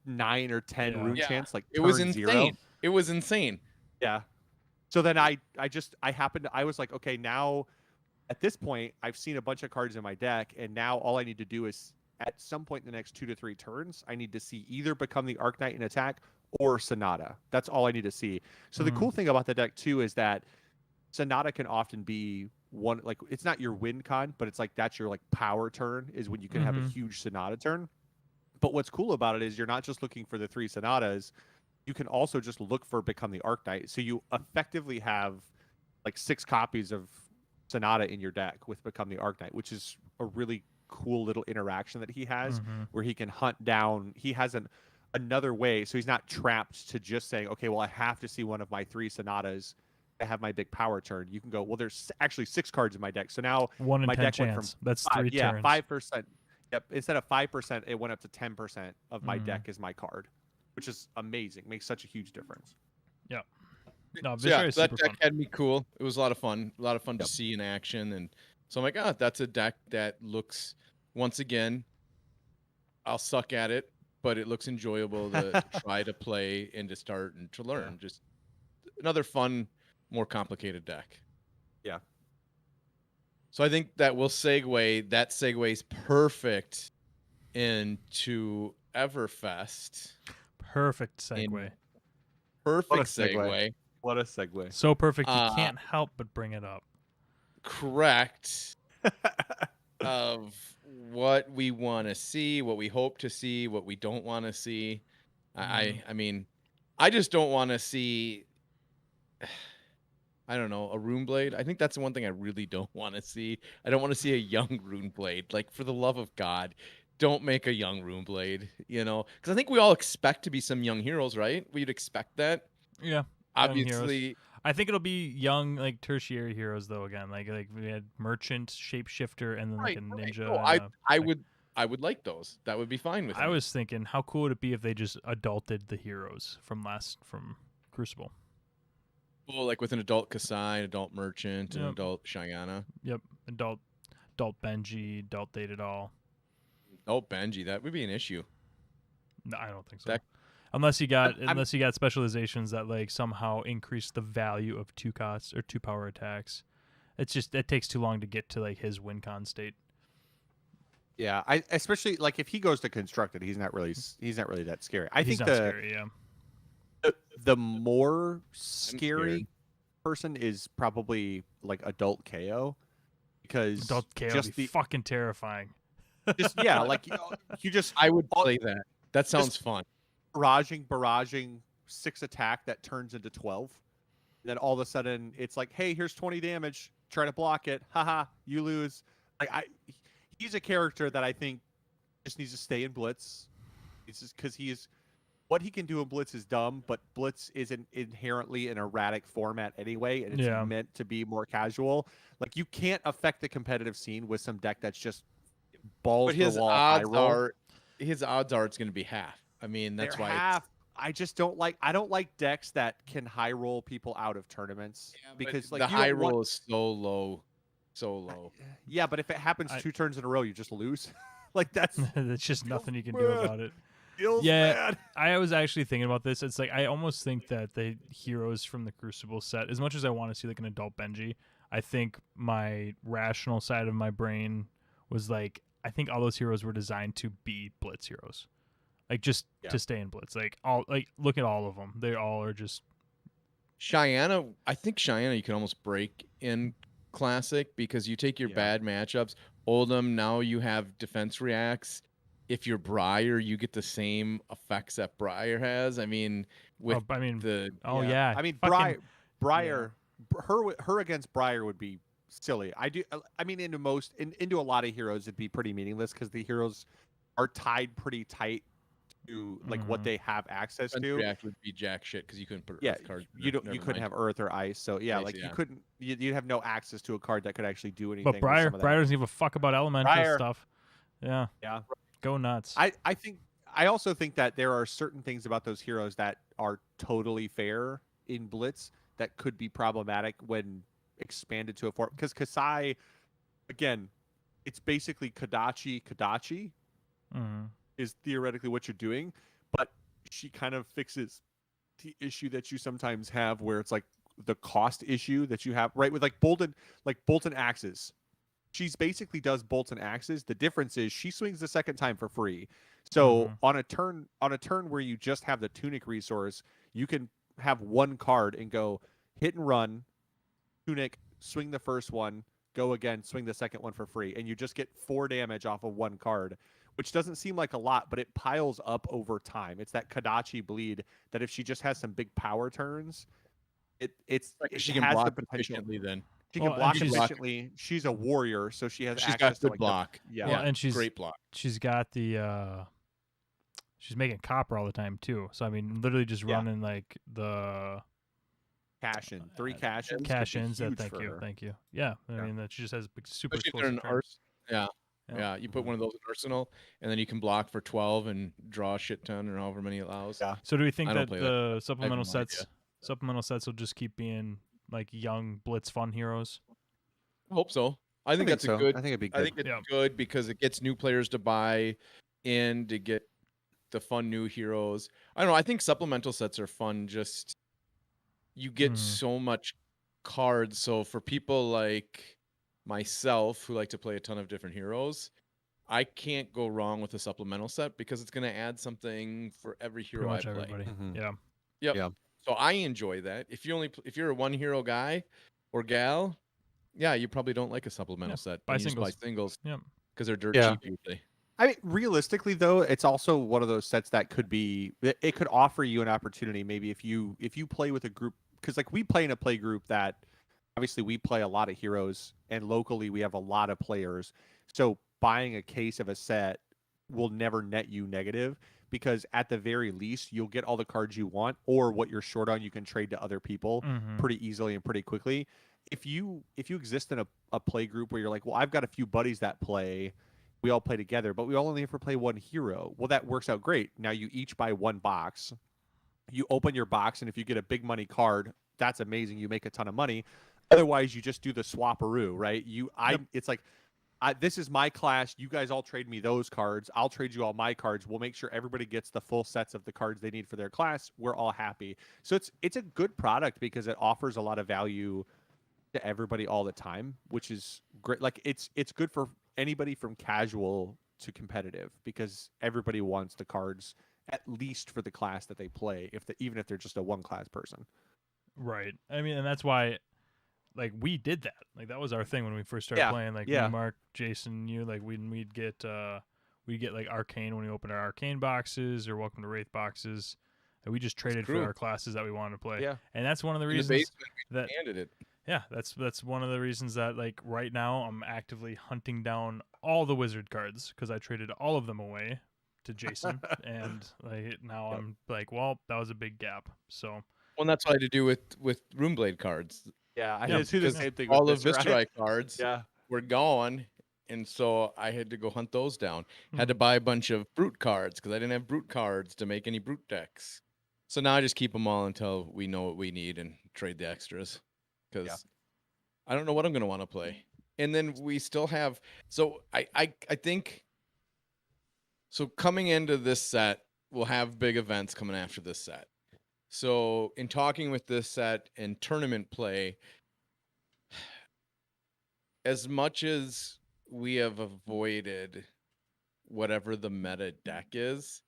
9 or 10 Rune Chants. Like it was insane. 0. It was insane. Yeah. So then I was like, okay, now at this point, I've seen a bunch of cards in my deck, and now all I need to do is at some point in the next 2 to 3 turns, I need to see either become the Arknight and attack or Sonata. That's all I need to see. So the cool thing about the deck too is that Sonata can often be one, like, it's not your win con, but it's like that's your like power turn is when you can have a huge Sonata turn. But what's cool about it is you're not just looking for the 3 Sonatas. You can also just look for Become the Arknight. So you effectively have like 6 copies of Sonata in your deck with Become the Arknight, which is a really cool little interaction that he has where he can hunt down. He has another way, so he's not trapped to just saying, okay, well, I have to see one of my 3 Sonatas to have my big power turn. You can go, well, there's actually 6 cards in my deck, so now 1 in my 10 deck chance. went from That's 5, 3 turns. 5%. Yep, instead of 5%, it went up to 10% of my deck is my card, which is amazing. Makes such a huge difference. Yeah. No, So yeah, Viserai is that super deck fun. had me cool. It was a lot of fun. A lot of fun Yep. to see in action. And so I'm like, oh, that's a deck that looks, once again, I'll suck at it, but it looks enjoyable to try to play and to start and to learn. Just another fun, more complicated deck. Yeah. So I think that will segue. That segues perfect into Everfest. Perfect segue. Perfect What a segue. segue. What a segue. So perfect, you Uh, can't help but bring it up. Correct. Of what we want to see, what we hope to see, what we don't want to see. I mean, I just don't want to see. I don't know, a Rune Blade. I think that's the one thing I really don't want to see. I don't want to see a young Rune Blade. Like, for the love of God, don't make a young Rune Blade. You know, because I think we all expect to be some young heroes, right? We'd expect that. Yeah. Obviously, I think it'll be young, like tertiary heroes though. Again, like we had merchant, shapeshifter, and then like a ninja. No, I would like those. That would be fine with me. I was thinking, how cool would it be if they just adulted the heroes from Crucible? Well, like with an adult Kasai, an adult merchant, an Yep. adult Shyana. Yep, adult Benji, adult Datadol. Oh, Benji, that would be an issue. No, I don't think so. That- Unless you got I'm- specializations that like somehow increase the value of 2 costs or 2 power attacks. It's just it takes too long to get to like his win con state. Yeah, I especially like if he goes to constructed, he's not really that scary. I He's think not scary, yeah. the more scared. scary person is probably like adult KO because Adult KO would just be the fucking terrifying. just yeah, like you just I would all- play that. That sounds fun. barraging 6 attack that turns into 12. Then all of a sudden it's like, hey, here's 20 damage. Try to block it. Haha, you lose. Like he's a character that I think just needs to stay in Blitz. It's just because what he can do in Blitz is dumb, but Blitz isn't inherently an erratic format anyway, and it's Yeah. meant to be more casual. Like you can't affect the competitive scene with some deck that's just balls But to the his wall high odds roll. are it's going to be half. I mean, that's They're why half. I just don't like. I don't like decks that can high roll people out of tournaments because like the you high don't want- roll is so low, so low. Yeah, but if it happens 2 turns in a row, you just lose. Like that's There's just nothing you can do bad. about it. feels Yeah. bad. I was actually thinking about this. It's like I almost think that the heroes from the Crucible set, as much as I want to see like an adult Benji, I think my rational side of my brain was like, I think all those heroes were designed to be Blitz heroes, like just Yeah. to stay in Blitz. Like look at all of them. They all are just Shyana, I think Shyana you can almost break in Classic because you take your Yeah. bad matchups. Oldham, now you have defense reacts. If you're Briar, you get the same effects that Briar has. I mean, with I mean, the yeah. I mean, fucking- Briar, her against Briar would be silly. I mean, into a lot of heroes, it'd be pretty meaningless because the heroes are tied pretty tight to like what Mhm. they have access defense to. react would be jack shit because you couldn't put Yeah, Earth cards. you couldn't mind. have Earth or Ice, so yeah, Ice, like yeah. you couldn't. You'd have no access to a card that could actually do anything. but with Briar some of that. doesn't give a fuck about elemental Briar. stuff. Yeah, Yeah. go nuts. I also think that there are certain things about those heroes that are totally fair in Blitz that could be problematic when expanded to a form. Because Kasai, again, it's basically Kadachi Mhm. is theoretically what you're doing, but she kind of fixes the issue that you sometimes have where it's like the cost issue that you have, right? With like Bolton axes. she's basically does bolts and axes. The difference is she swings the second time for free. So on a turn where you just have the tunic resource, you can have one card and go hit and run, tunic, swing the first one, go again, swing the second one for free, and you just get 4 damage off of one card, which doesn't seem like a lot, but it piles up over time. It's that Kadachi bleed that if she just has some big power turns, it she can has block the potential. efficiently then. She Well, can and block she's- efficiently. She's a warrior, so she has She's access got to good like block. Yeah. Well, and great block. She's got the she's making copper all the time too. So I mean, literally just Yeah. running like the cash in. 3 cash ins. cash ins. Huge Thank for you, her. thank you. Yeah, I Yeah. mean that she just has super Especially if they're explosive in turns. Yeah. Yeah. Yeah, you put one of those in Arsenal, and then you can block for 12 and draw a shit ton or however many it allows. Yeah. So do we think I don't that play the supplemental no idea. sets will just keep being like young blitz fun heroes? I hope so. I think that's so. a good. I think it'd be good. I think it's Yeah. good because it gets new players to buy in to get the fun new heroes. I don't know. I think supplemental sets are fun. Just you get Mhm. so much cards. So for people like myself who like to play a ton of different heroes, I can't go wrong with a supplemental set because it's going to add something for every Pretty hero I much play. everybody. Mhm. Yeah. Yep. Yeah. So I enjoy that. If you're a one hero guy or gal, yeah, you probably don't like a supplemental Yeah, set. buy and you just buy singles. singles Yep. because they're dirt Yeah. cheap usually. I mean, realistically though, it's also one of those sets that could be it could offer you an opportunity maybe if you play with a group, because like we play in a play group that obviously we play a lot of heroes and locally we have a lot of players. So buying a case of a set will never net you negative because at the very least you'll get all the cards you want, or what you're short on you can trade to other people Mhm. pretty easily and pretty quickly. If you exist in a play group where you're like, well, I've got a few buddies that play, we all play together, but we all only ever play one hero. Well, that works out great. Now you each buy one box. You open your box, and if you get a big money card, that's amazing. You make a ton of money. Otherwise, you just do the swapperoo, right? It's like, this is my class. You guys all trade me those cards. I'll trade you all my cards. We'll make sure everybody gets the full sets of the cards they need for their class. We're all happy. So it's a good product because it offers a lot of value to everybody all the time, which is great. Like it's good for anybody from casual to competitive because everybody wants the cards at least for the class that they play, even if they're just a one class person. Right. I mean, and that's why, like, we did that. Like, that was our thing when we first started Yeah, playing. Like, yeah. me, Mark, Jason, you, like, we'd get like Arcane when we opened our Arcane boxes or Welcome to Wraith boxes. And we just traded for true. our classes that we wanted to play. Yeah. And that's one of the In the reasons basement, that we handed it. yeah, that's one of the reasons that like right now I'm actively hunting down all the wizard cards because I traded all of them away to Jason, and like now Yep. I'm like, well, that was a big gap. So Well, that's what I had to do with Runeblade cards. Yeah, I Yeah, had to do the because same thing. All with the Viscerai. Viscerai cards Yeah, were gone, and so I had to go hunt those down. Had Hmm. to buy a bunch of brute cards because I didn't have brute cards to make any brute decks. So now I just keep them all until we know what we need and trade the extras. Because I don't know what I'm going to want to play. And then we still have. So I think. So coming into this set, we'll have big events coming after this set. So in talking with this set and tournament play, as much as we have avoided whatever the meta deck is,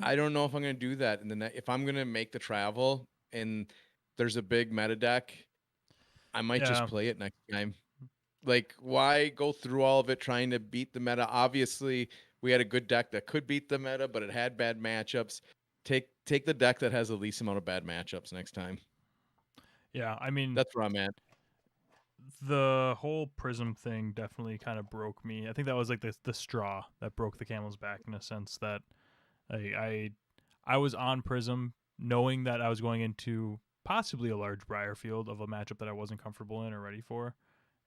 I don't know if I'm going to do that. And then if I'm going to make the travel and there's a big meta deck, I might Yeah. just play it next time. Like, why go through all of it trying to beat the meta? Obviously, we had a good deck that could beat the meta, but it had bad matchups. Take the deck that has the least amount of bad matchups next time. yeah, I mean, That's where I'm at. the whole Prism thing definitely kind of broke me. I think that was like the straw that broke the camel's back in a sense that I was on Prism knowing that I was going into possibly a large Briar field of a matchup that I wasn't comfortable in or ready for,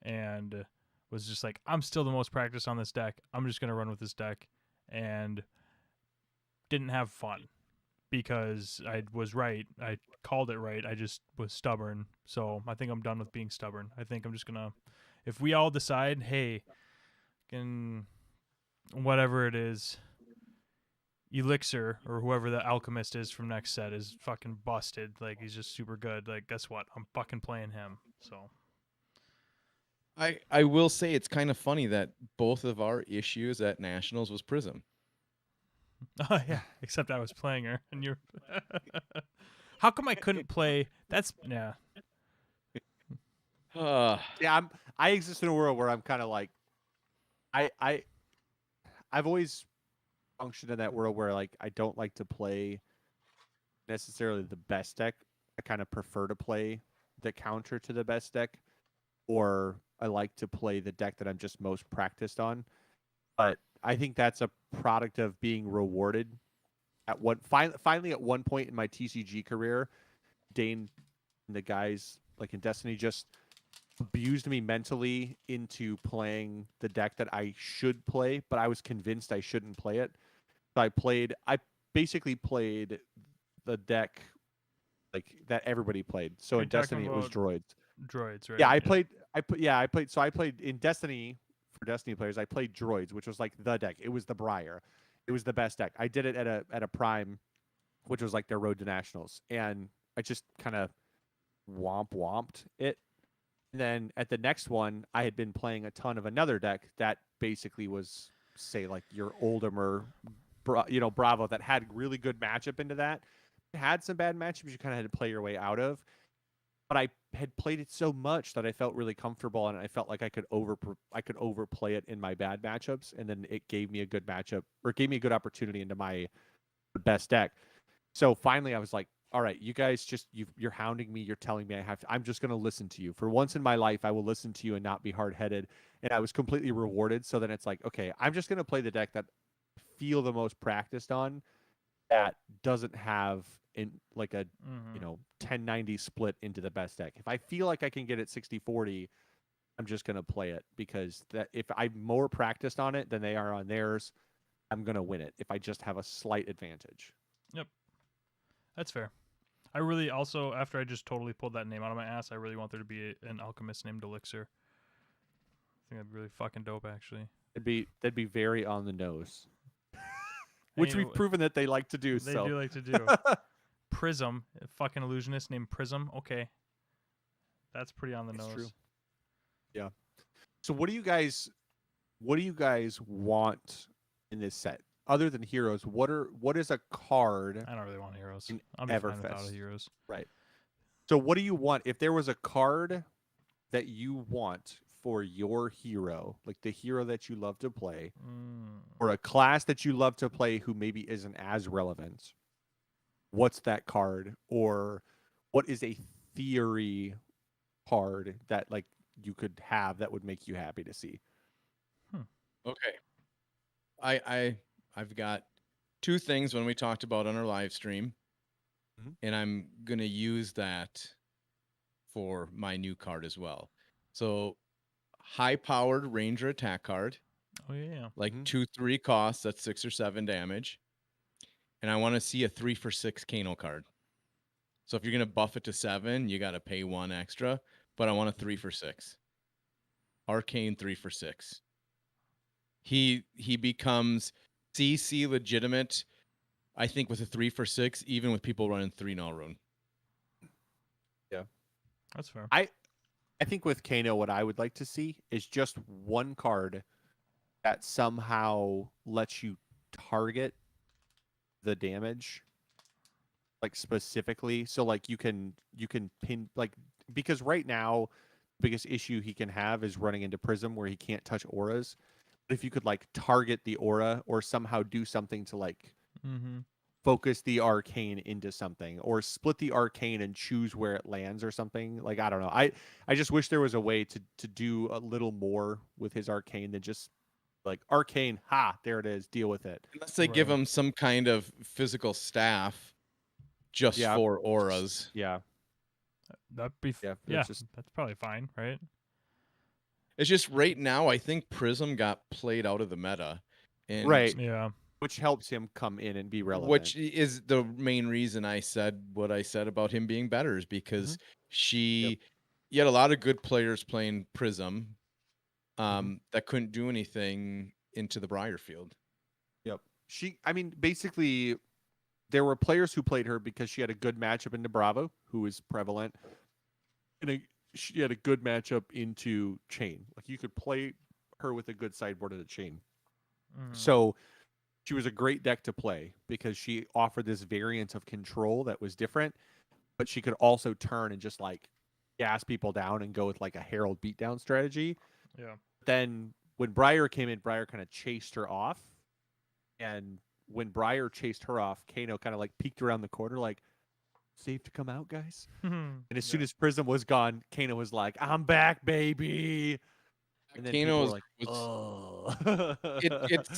and was just like, I'm still the most practiced on this deck. I'm just gonna run with this deck, and didn't have fun because I was right. I called it right. I just was stubborn. So I think I'm done with being stubborn. I think I'm just gonna, if we all decide, hey, can whatever it is, Elixir or whoever the alchemist is from next set is fucking busted. Like he's just super good. Like guess what? I'm fucking playing him. So I will say it's kind of funny that both of our issues at Nationals was Prism. Oh yeah, except I was playing her, and you're. How come I couldn't play? That's yeah. Uh, Yeah, I exist in a world where I'm kind of like, I've always functioned in that world where like I don't like to play necessarily the best deck. I kind of prefer to play the counter to the best deck, or I like to play the deck that I'm just most practiced on. But I think that's a product of being rewarded at one finally at one point in my TCG career. Dane and the guys like in Destiny just abused me mentally into playing the deck that I should play, but I was convinced I shouldn't play it. So I basically played the deck like that everybody played. So Are you in talking Destiny it was about droids. droids, right? Yeah, I played so I played in Destiny for Destiny players, I played droids, which was like the deck. It was the Briar. It was the best deck. I did it at a prime, which was like their road to nationals. And I just kind of womped it. And then at the next one, I had been playing a ton of another deck that basically was, say, like your Ultimer, Bravo, that had really good matchup into that. It had some bad matchups you kind of had to play your way out of. But I had played it so much that I felt really comfortable, and I felt like I could overplay it in my bad matchups, and then it gave me a good matchup, or it gave me a good opportunity into my best deck. So finally, I was like, all right, you guys you're hounding me. You're telling me I'm just going to listen to you. For once in my life, I will listen to you and not be hard headed. And I was completely rewarded. So then it's like, okay, I'm just going to play the deck that I feel the most practiced on, that doesn't have in like a, Mm-hmm. 10-90 split into the best deck. If I feel like I can get it 60-40, I'm just going to play it, because that if I'm more practiced on it than they are on theirs, I'm going to win it if I just have a slight advantage. Yep, that's fair. I really also, after I just totally pulled that name out of my ass, I really want there to be an alchemist named Elixir. I think that'd be really fucking dope, actually. That'd be very on the nose, I which mean, we've proven that they like to do. They So do like to do. Prism, a fucking illusionist named Prism. Okay, that's pretty on the It's nose. true. Yeah. So what do you guys want in this set other than heroes? What is a card I don't really want heroes. in I'll be fine without Everfest? heroes. Right. So what do you want if there was a card that you want for your hero, like the hero that you love to play, or a class that you love to play who maybe isn't as relevant? What's that card, or what is a theory card that like you could have that would make you happy to see? okay. I've got two things when we talked about on our live stream, Mhm. and I'm gonna use that for my new card as well. So, high-powered Ranger attack card, Oh yeah. like Mhm. 2/3 cost. That's 6 or 7 damage, and I want to see a 3/6 Kano card. So if you're gonna buff it to 7, you got to pay 1 extra. But I want a 3/6 Arcane 3/6. He becomes CC legitimate, I think, with a 3/6, even with people running 3 Null That's fair. I think with Kano, what I would like to see is just one card that somehow lets you target the damage, like specifically. So like you can pin, like, because right now the biggest issue he can have is running into Prism where he can't touch auras. But if you could like target the aura or somehow do something to like Mm-hmm. focus the arcane into something, or split the arcane and choose where it lands or something, like, I don't know. I just wish there was a way to do a little more with his arcane than just like arcane, there it is, deal with it. Unless they give Right. him some kind of physical staff just Yeah. for auras. Yeah. That'd be Yeah, yeah. it's just That's probably fine, right? It's just right now, I think Prism got played out of the meta. And right, Yeah. which helps him come in and be relevant. which is the main reason I said what I said about him being better, is because you had a lot of good players playing Prism that couldn't do anything into the Briar field. Yep. I mean, basically, there were players who played her because she had a good matchup into Bravo, who is prevalent, and she had a good matchup into chain. Like you could play her with a good sideboard at a chain. Mhm. So she was a great deck to play because she offered this variant of control that was different, but she could also turn and just like gas people down and go with like a Herald beatdown strategy. Yeah. Then when Briar came in, Briar kind of chased her off. And when Briar chased her off, Kano kind of like peeked around the corner, like, safe to come out, guys. And as soon as Prism was gone, Kano was like, I'm back, baby. And then people were Kano's like, was oh.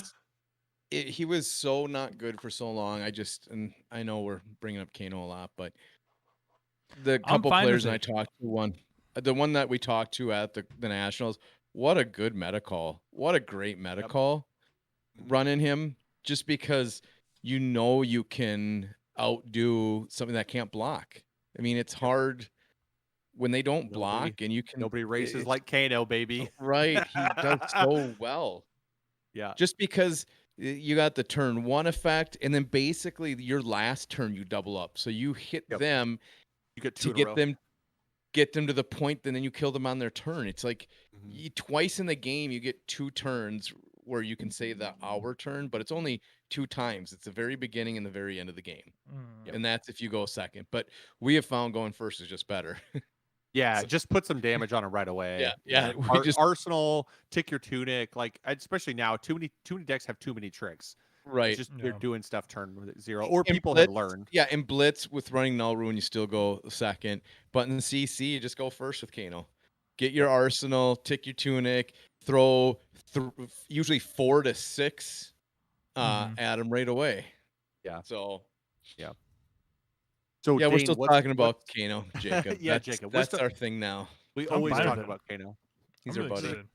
he was so not good for so long. And I know we're bringing up Kano a lot, but the I'm couple fine players with and I talked to the one that we talked to at the Nationals, what a good meta call. What a great meta Yep. call Mhm. running him, just because you can outdo something that can't block. I mean, it's hard when they don't block and you can Nobody races it's like Kano, baby. right. He does so well. Yeah. Just because you got the turn 1 effect, and then basically your last turn you double up. So you hit Yep. them You get to two in a row. get them to the point, and then you kill them on their turn. It's like Mhm. twice in the game you get 2 turns where you can say the hour turn, but it's only 2 times. It's the very beginning and the very end of the game. Mm. And that's if you go second. But we have found going first is just better. Yeah, So- just put some damage on it right away. Yeah, we just Arsenal, tick your tunic, like especially now, too many decks have too many tricks. It's right. just Yeah. they're doing stuff turn with 0, or In people have Blitz, learned. Yeah, in Blitz with running Null Ruin, you still go second. But in CC, you just go first with Kano. Get your Arsenal, tick your tunic, throw usually 4 to 6 Mhm. at him right away. Yeah. So So yeah, we're Dane, still talking about Kano, Jacob. Yeah, Jacob, we're That's still- our thing now. we I'm always fine talk with it. about Kano. He's I'm our really buddy. excited.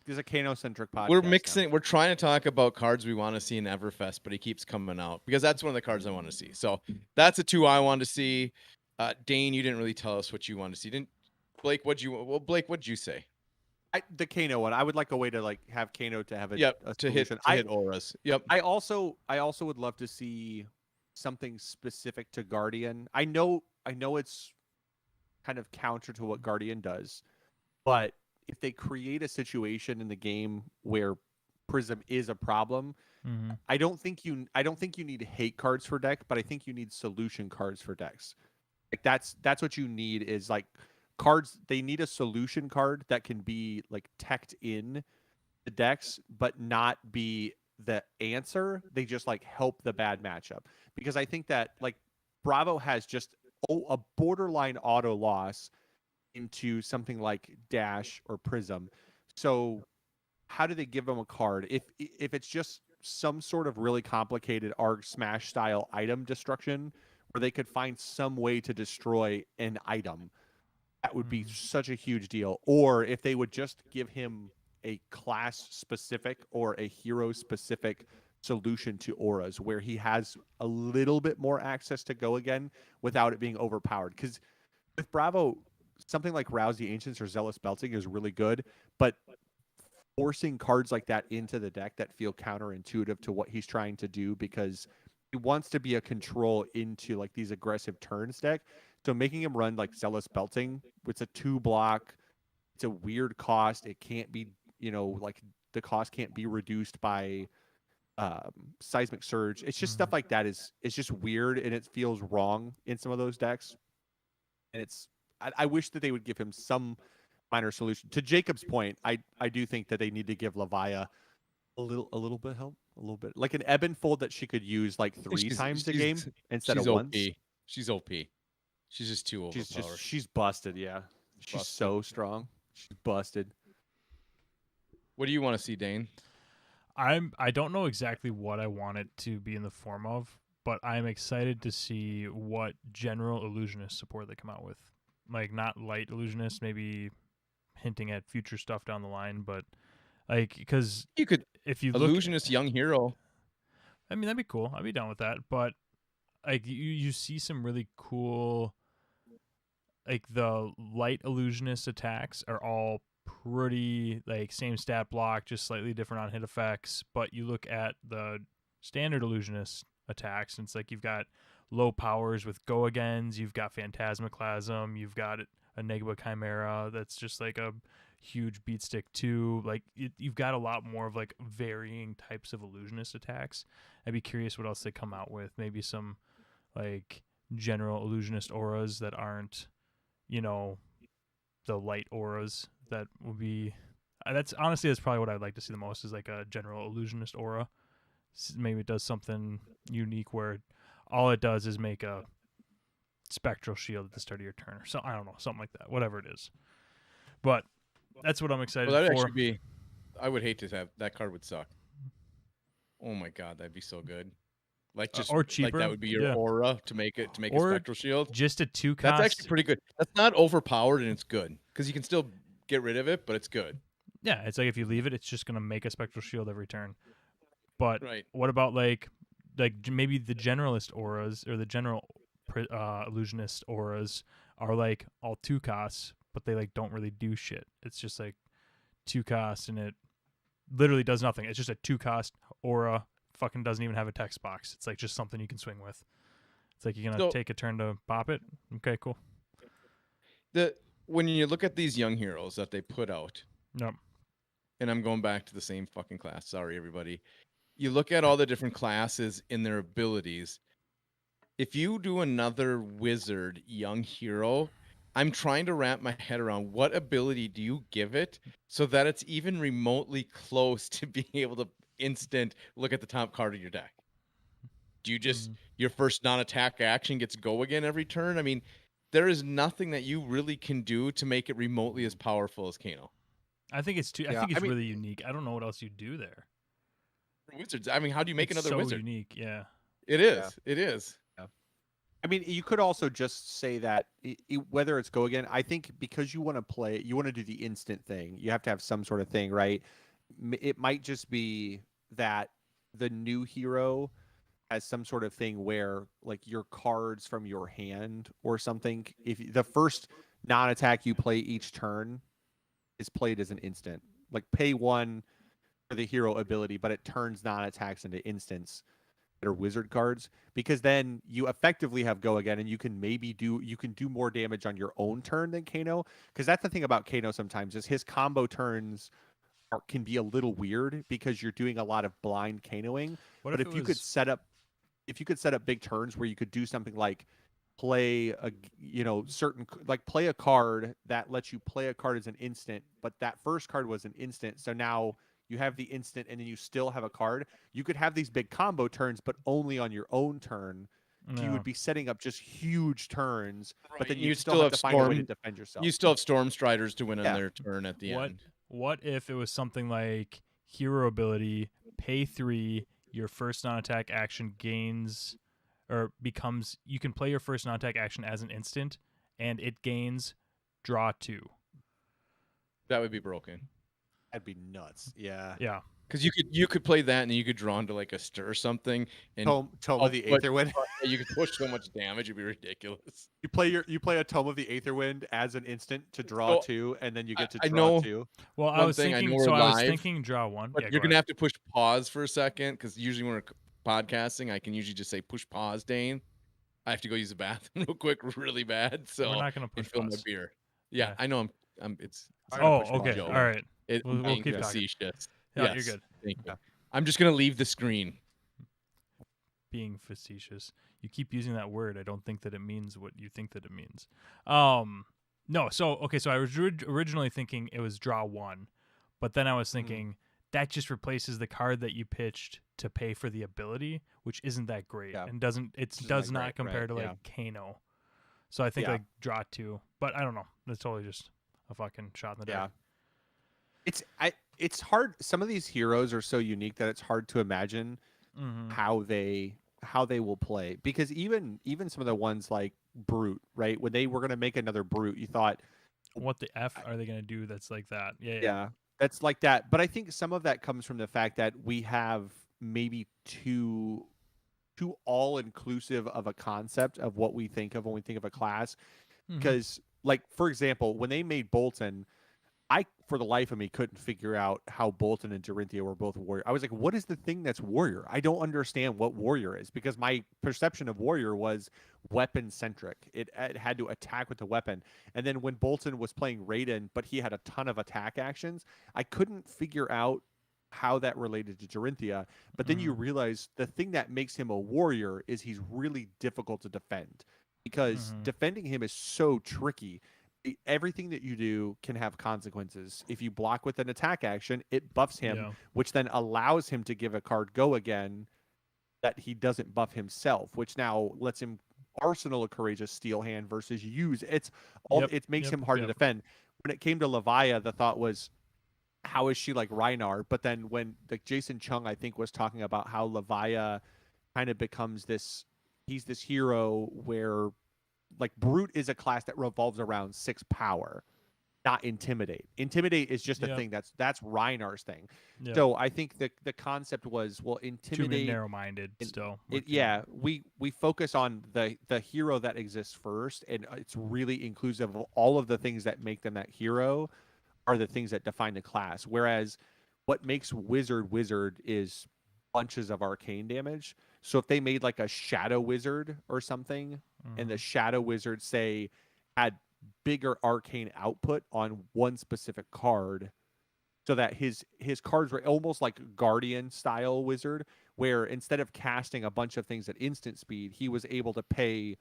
There's a Kano-centric podcast. We're now. mixing. We're trying to talk about cards we want to see in Everfest, but he keeps coming out because that's one of the cards I want to see. So that's the 2 I want to see. Dane, you didn't really tell us what you want to see, didn't Blake? What'd you say? The Kano one. I would like a way to like have Kano to have a To hit solution. hit auras. Yep. I also would love to see something specific to Guardian. I know it's kind of counter to what Guardian does, but if they create a situation in the game where Prism is a problem, Mhm. I don't think you need hate cards for deck, but I think you need solution cards for decks. Like that's what you need is like cards. They need a solution card that can be like teched in the decks, but not be the answer. They just like help the bad matchup. Because I think that like Bravo has just a borderline auto loss into something like Dash or Prism. So how do they give them a card if it's just some sort of really complicated ARG Smash style item destruction where they could find some way to destroy an item? That would be such a huge deal. Or if they would just give him a class specific or a hero specific solution to auras where he has a little bit more access to go again without it being overpowered. Because with Bravo, something like Rouse the Ancients or Zealous Belting is really good, but forcing cards like that into the deck that feel counterintuitive to what he's trying to do because he wants to be a control into like these aggressive turns deck. So making him run like Zealous Belting, it's a 2-block, it's a weird cost. It can't be, like the cost can't be reduced by Seismic Surge. It's just stuff like that is just weird and it feels wrong in some of those decks. And I wish that they would give him some minor solution. To Jacob's point, I do think that they need to give Levia a little bit help, a little bit like an ebb and fold that she could use like 3 times a game instead of once. She's OP. She's just too overpowered. She's busted. Yeah, she's Busted. so strong. She's busted. What do you want to see, Dane? I don't know exactly what I want it to be in the form of, but I'm excited to see what general illusionist support they come out with. Like not light illusionist, maybe hinting at future stuff down the line, but like because You could if you illusionist young hero. I mean that'd be cool. I'd be down with that, but like you see some really cool like the light illusionist attacks are all pretty like same stat block, just slightly different on hit effects. But you look at the standard illusionist attacks, and it's like you've got low powers with go agains, you've got phantasmaclasm, you've got a Negba Chimera that's just like a huge beat stick too. Like you've got a lot more of like varying types of illusionist attacks. I'd be curious what else they come out with. Maybe some like general illusionist auras that aren't, the light auras that will be. That's probably what I'd like to see the most is like a general illusionist aura. Maybe it does something unique where all it does is make a spectral shield at the start of your turn, or so I don't know, something like that. Whatever it is, but that's what I'm excited Well, that'd for. actually be. I would hate to have that card. Would suck. Oh my god, that'd be so good. Like just or cheaper. Like that would be your aura to make a Or spectral shield. Just a 2-cost. That's actually pretty good. That's not overpowered and it's good because you can still get rid of it, but it's good. Yeah, it's like if you leave it, it's just gonna make a spectral shield every turn. But Right. what about like maybe the generalist auras or the general illusionist auras are like all 2 costs, but they like don't really do shit. It's just like 2 costs and it literally does nothing. It's just a 2-cost aura. Fucking doesn't even have a text box. It's like just something you can swing with. It's like you're gonna take a turn to pop it. Okay, cool. When you look at these young heroes that they put out, Yep. and I'm going back to the same fucking class. Sorry, everybody. You look at all the different classes in their abilities. If you do another wizard young hero, I'm trying to wrap my head around what ability do you give it so that it's even remotely close to being able to instant look at the top card of your deck. Do you just your first non-attack action gets go again every turn? I mean, there is nothing that you really can do to make it remotely as powerful as Kano. I think it's really unique. I don't know what else you do there. Wizards. I mean, how do you make It's another so wizard? Unique, yeah. It is. Yeah. It is. Yeah. I mean, you could also just say that whether it's go again, I think because you want to do the instant thing, you have to have some sort of thing, right? It might just be that the new hero has some sort of thing where like your cards from your hand or something, if the first non-attack you play each turn is played as an instant, like pay 1 for the hero ability, but it turns non-attacks into instants that are wizard cards, because then you effectively have go again and you can do more damage on your own turn than Kano, because that's the thing about Kano sometimes is his combo turns can be a little weird because you're doing a lot of blind Kanoing. But if you could set up big turns where you could do something like play a card that lets you play a card as an instant, but that first card was an instant, so now you have the instant and then you still have a card. You could have these big combo turns, but only on your own turn. So you would be setting up just huge turns, but then you still have to find a way to defend yourself. You still have Storm Striders to win on their turn at the end. What if it was something like hero ability, pay 3, your first non-attack action gains or becomes, you can play your first non-attack action as an instant and it gains draw 2. That would be broken. That'd be nuts. Yeah. Yeah. Because you could play that and then you could draw into like a stir or something and Tome of the Aetherwind. You could push so much damage, it'd be ridiculous. You play a Tome of the Aetherwind as an instant to draw 2, and then you get to draw 2. Well, I was thinking draw 1. But you're gonna have to push pause for a second because usually when we're podcasting, I can usually just say push pause, Dane. I have to go use the bathroom real quick, really bad. So we're not gonna push fill pause. my beer. Yeah, I know. It's okay. All right. We'll keep facetious. Yeah, you're good. Thank you. I'm just gonna leave the screen. Being facetious. You keep using that word. I don't think that it means what you think that it means. No. So I was originally thinking it was draw 1, but then I was thinking that just replaces the card that you pitched to pay for the ability, which isn't that great and does not compare to like Kano. So I think like draw 2, but I don't know. That's totally just a fucking shot in the dark. It's hard. Some of these heroes are so unique that it's hard to imagine how they will play, because even some of the ones like Brute, right? When they were going to make another Brute, you thought, what the F are they going to do that's like that? Yeah, that's like that. But I think some of that comes from the fact that we have maybe too all-inclusive of a concept of what we think of when we think of a class. Because, like, for example, when they made Boltyn, I, for the life of me, couldn't figure out how Bolton and Dorinthia were both warrior. I was like, what is the thing that's warrior? I don't understand what warrior is, because my perception of warrior was weapon centric. It had to attack with the weapon. And then when Bolton was playing Raiden, but he had a ton of attack actions, I couldn't figure out how that related to Dorinthia. But then you realize the thing that makes him a warrior is he's really difficult to defend, because defending him is so tricky. Everything that you do can have consequences. If you block with an attack action, it buffs him, which then allows him to give a card go again that he doesn't buff himself, which now lets him arsenal a courageous steel hand versus use. It's all it makes him hard to defend. When it came to Levia, the thought was, how is she like Reinar? But then when like Jason Chung, I think, was talking about how Levia kind of becomes this, he's this hero where like Brute is a class that revolves around 6 power, not Intimidate. Intimidate is just a thing that's Reinar's thing. So I think the concept was, well, Intimidate, too narrow-minded still. We focus on the hero that exists first, and it's really inclusive of all of the things that make them that hero are the things that define the class. Whereas what makes Wizard is bunches of arcane damage. So if they made like a Shadow Wizard or something, and the Shadow Wizard, say, had bigger arcane output on one specific card, so that his cards were almost like Guardian style Wizard, where instead of casting a bunch of things at instant speed, he was able to pay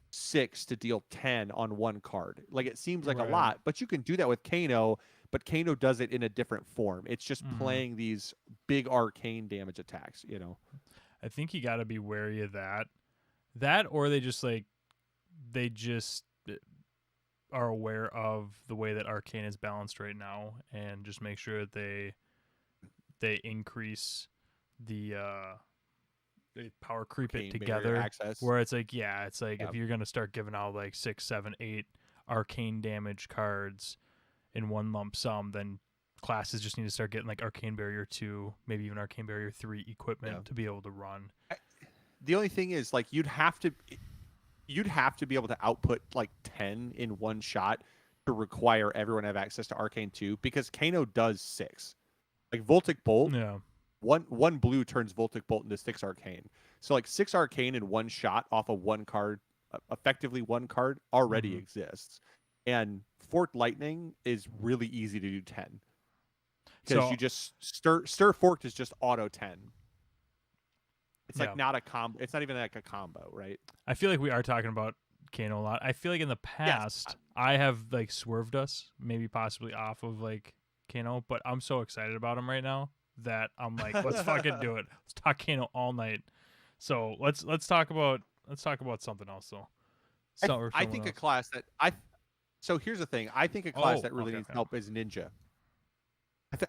6 to deal 10 on one card. Like, it seems like a lot, but you can do that with Kano, but Kano does it in a different form. It's just playing these big arcane damage attacks, you know. I think you got to be wary of that, or they just are aware of the way that arcane is balanced right now, and just make sure that they increase the power creep Arcane it together, access. where it's like if you're gonna start giving out like 6, 7, 8 arcane damage cards in one lump sum, then classes just need to start getting like Arcane Barrier 2, maybe even Arcane Barrier 3 equipment to be able to run. The only thing is, like, you'd have to be able to output like 10 in one shot to require everyone to have access to Arcane 2, because Kano does 6. Like Voltic Bolt, one blue turns Voltic Bolt into 6 arcane. So like 6 arcane in one shot off of one card, effectively one card, already exists. And Forked Lightning is really easy to do 10. Because you just stir Forked is just auto 10. It's like not a combo. It's not even like a combo, right? I feel like we are talking about Kano a lot. I feel like in the past I have like swerved us, maybe possibly off of like Kano, but I'm so excited about him right now that I'm like, let's fucking do it. Let's talk Kano all night. So let's talk about something else though. I think a class that so here's the thing. I think a class that really needs help is Ninja.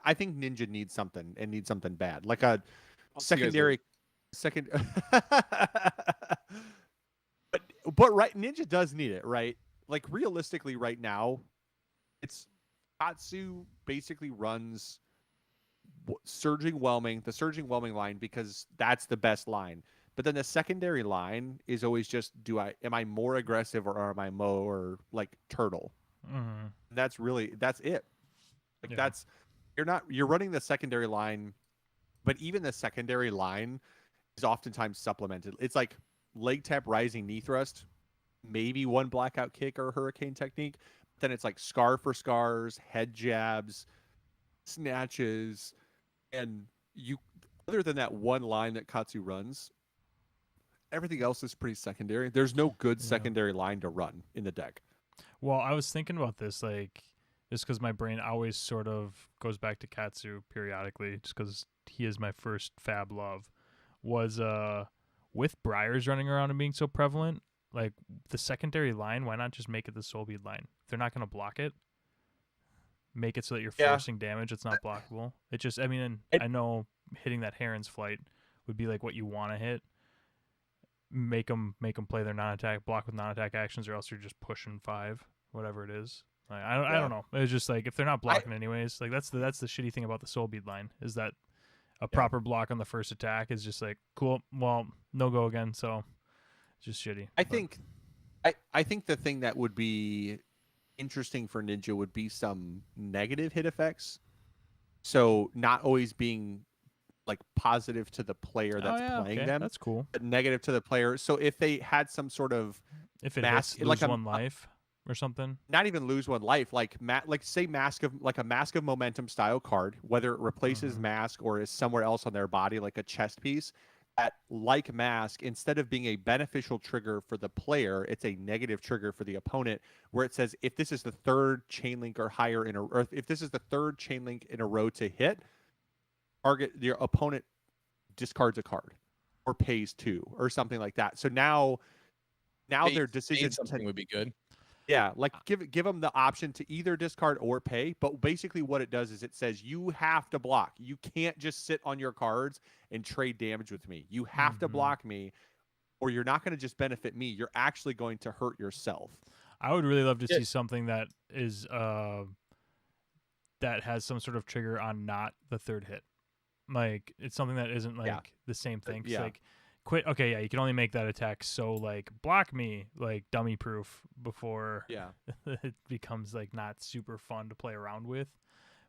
I think Ninja needs something, and needs something bad, like a secondary. But right, Ninja does need it, right? Like realistically, right now, it's Katsu basically runs the Surging Whelming line, because that's the best line. But then the secondary line is always just, am I more aggressive, or am I more like Turtle? That's it. Like you're running the secondary line, but even the secondary line is oftentimes supplemented. It's like leg tap, rising knee thrust, maybe one blackout kick or hurricane technique. Then it's like scar for scars, head jabs, snatches, and other than that one line that Katsu runs, everything else is pretty secondary. There's no good secondary line to run in the deck. Well, I was thinking about this, like, just because my brain always sort of goes back to Katsu periodically, just because he is my first fab love, was with Briars running around and being so prevalent, like the secondary line, why not just make it the Soul Bead line? If they're not going to block it, make it so that you're forcing damage. It's not blockable. It just, I mean, I know hitting that Heron's Flight would be like what you want to hit. Make them play their non-attack, block with non-attack actions, or else you're just pushing 5, whatever it is. Like, I don't know. It's just like, if they're not blocking anyways, like that's the shitty thing about the Soul Bead line, is that a proper block on the first attack is just like, cool, well, no go again, so it's just shitty. I think the thing that would be interesting for Ninja would be some negative hit effects. So not always being like positive to the player that's playing okay, them, that's cool. but negative to the player. So if they had some sort of If it mask, hits, like lose one life or something. not even lose one life, like say a mask of momentum style card, whether it replaces Mhm. mask or is somewhere else on their body, like a chest piece. That like mask, instead of being a beneficial trigger for the player, it's a negative trigger for the opponent, where it says if this is the third chain link or higher or if this is the third chain link in a row to hit, target your opponent discards a card or pays 2 or something like that. So now their decision something would be good. yeah, like give them the option to either discard or pay. But basically, what it does is it says you have to block. You can't just sit on your cards and trade damage with me. You have to Mhm. block me, or you're not going to just benefit me. You're actually going to hurt yourself. I would really love to Yeah. see something that is that has some sort of trigger on not the third hit. Like it's something that isn't like Yeah. the same thing. 'Cause, yeah. like quit. Okay, yeah, you can only make that attack so like block me like dummy proof before Yeah. it becomes like not super fun to play around with.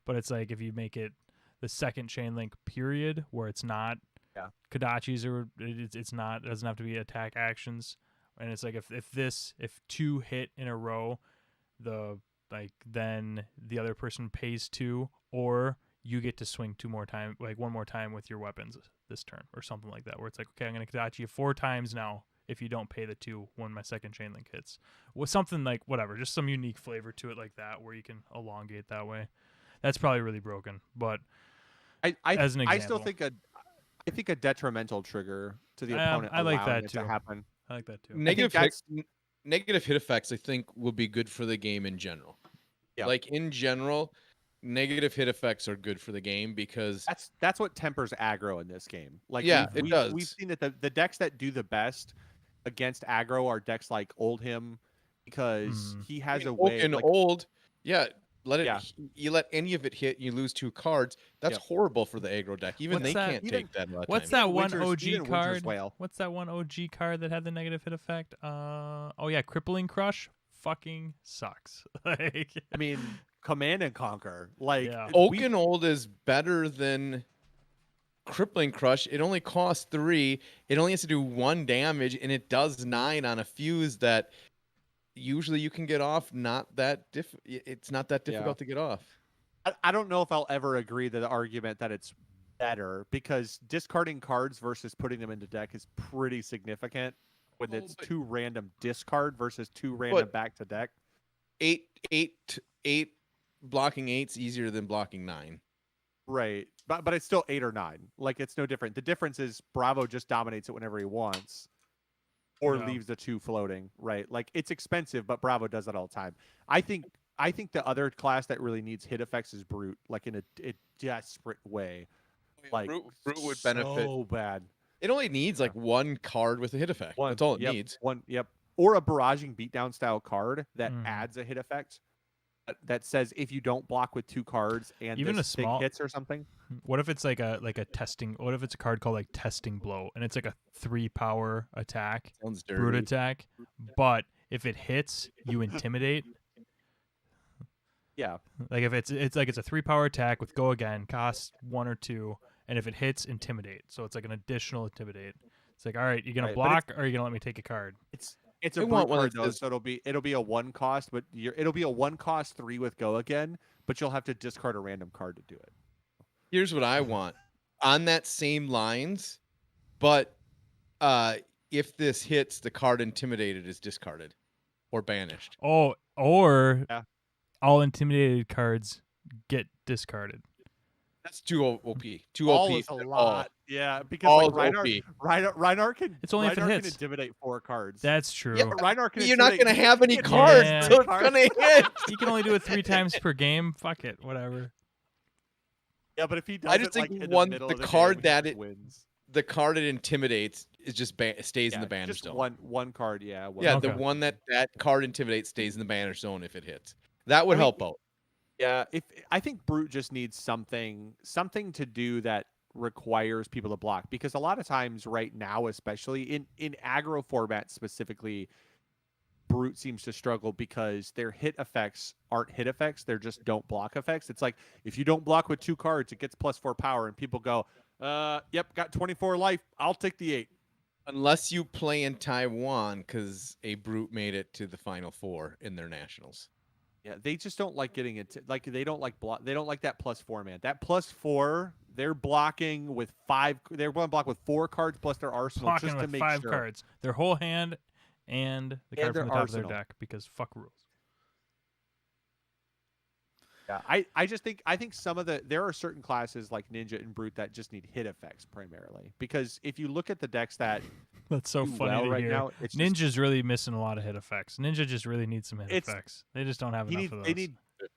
But it's like if you make it the second chain link period where it's not Yeah. Kodachis or it's not, it doesn't have to be attack actions, and it's like if 2 hit in a row, then the other person pays 2, or you get to swing 2 more time, like 1 more time with your weapons this turn or something like that, where it's like, okay, I'm gonna Kodachi you 4 times now if you don't pay the 2 when my second chain link hits. With something like whatever, just some unique flavor to it like that, where you can elongate that way. That's probably really broken, but as an I still example. think a detrimental trigger to the opponent I like allowing that it too. to happen. I like that too. Negative that's- negative hit effects, I think, will be good for the game in general. Yeah. Like in general, negative hit effects are good for the game because That's what tempers aggro in this game. Like Yeah, we've, it we've, does. We've seen that the decks that do the best against aggro are decks like Oldhim, because he has a way and like old, yeah. Yeah. You let any of it hit, you lose 2 cards. That's Yep. horrible for the aggro deck. Even What's they that? can't Even- take that. A lot of What's times. that one Winter's- OG even Winter's card? Whale. What's that one OG card that had the negative hit effect? Oh yeah, Crippling Crush fucking sucks. Like, I mean, Command and Conquer. Like Yeah. Oaken Old is better than Crippling Crush. It only costs 3. It only has to do 1 damage, and it does 9 on a fuse that usually you can get off. It's not that difficult to get off. I don't know if I'll ever agree to the argument that it's better, because discarding cards versus putting them into deck is pretty significant when Oh, it's but- 2 random discard versus 2 random back to deck. 8 blocking 8's easier than blocking 9. Right. But it's still 8 or 9. Like it's no different. The difference is Bravo just dominates it whenever he wants, or Yeah. leaves the 2 floating, right? Like it's expensive, but Bravo does that all the time. I think the other class that really needs hit effects is Brute, like in a desperate way. Like Brute would benefit. so bad. It only needs like 1 card with a hit effect. That's all it needs. Yep. Or a barraging beatdown style card that Mhm. adds a hit effect that says if you don't block with 2 cards and Even this a thing small- hits or something. What if it's like a testing? What if it's a card called like Testing Blow, and it's like a 3 power attack, Sounds dirty. brute attack, but if it hits, you intimidate. Yeah. Like if it's a 3 power attack with go again, costs 1 or 2, and if it hits, intimidate. So it's like an additional intimidate. It's like, all right, you're gonna Right, but block, or are you gonna let me take a card? It's a I brute want one card that though, says- so it'll be a 1 cost, but it'll be a 1 cost 3 with go again, but you'll have to discard a random card to do it. Here's what I want on that same lines, but if this hits, the card intimidated is discarded or banished. Oh, or Yeah. all intimidated cards get discarded. That's too OP. Too All OP. is a for lot. Yeah, because All like is OP. Reinhardt can It's only if it Reinhardt can hits. intimidate 4 cards. That's true. Yeah, but Reinhardt can You're not intimidate- gonna have any he can cards, Yeah. so it's cards. gonna hit. You can only do it 3 times per game. Fuck it, whatever. Yeah, but if he does I just it, like, think in one- middle the of the card game, that he it- wins. The card it intimidates is just stays in Yeah, the banish just zone. one card, yeah. Yeah, Okay. the one that card intimidates stays in the banish zone if it hits. That would I mean, help out. Yeah, I think Brute just needs something to do that requires people to block, because a lot of times right now, especially in aggro format specifically, Brute seems to struggle because their hit effects aren't hit effects. They're just don't block effects. It's like if you don't block with 2 cards, it gets +4 power, and people go, yep, got 24 life. I'll take the 8. Unless you play in Taiwan, because a Brute made it to the Final Four in their nationals. Yeah, they just don't like getting it. Like they don't like block. They don't like that +4, man. That +4, they're blocking with 5. They're going to block with 4 cards plus their arsenal Blocking just to with make 5 sure. cards, their whole hand, and the card their from the top arsenal. of their deck, because fuck rules. Yeah, I think some of there are certain classes like Ninja and Brute that just need hit effects primarily, because if you look at the decks that That's so do funny well to right hear. now, it's just, Ninja's really missing a lot of hit effects. Ninja just really needs some hit It's- effects. They just don't have he enough need, of those.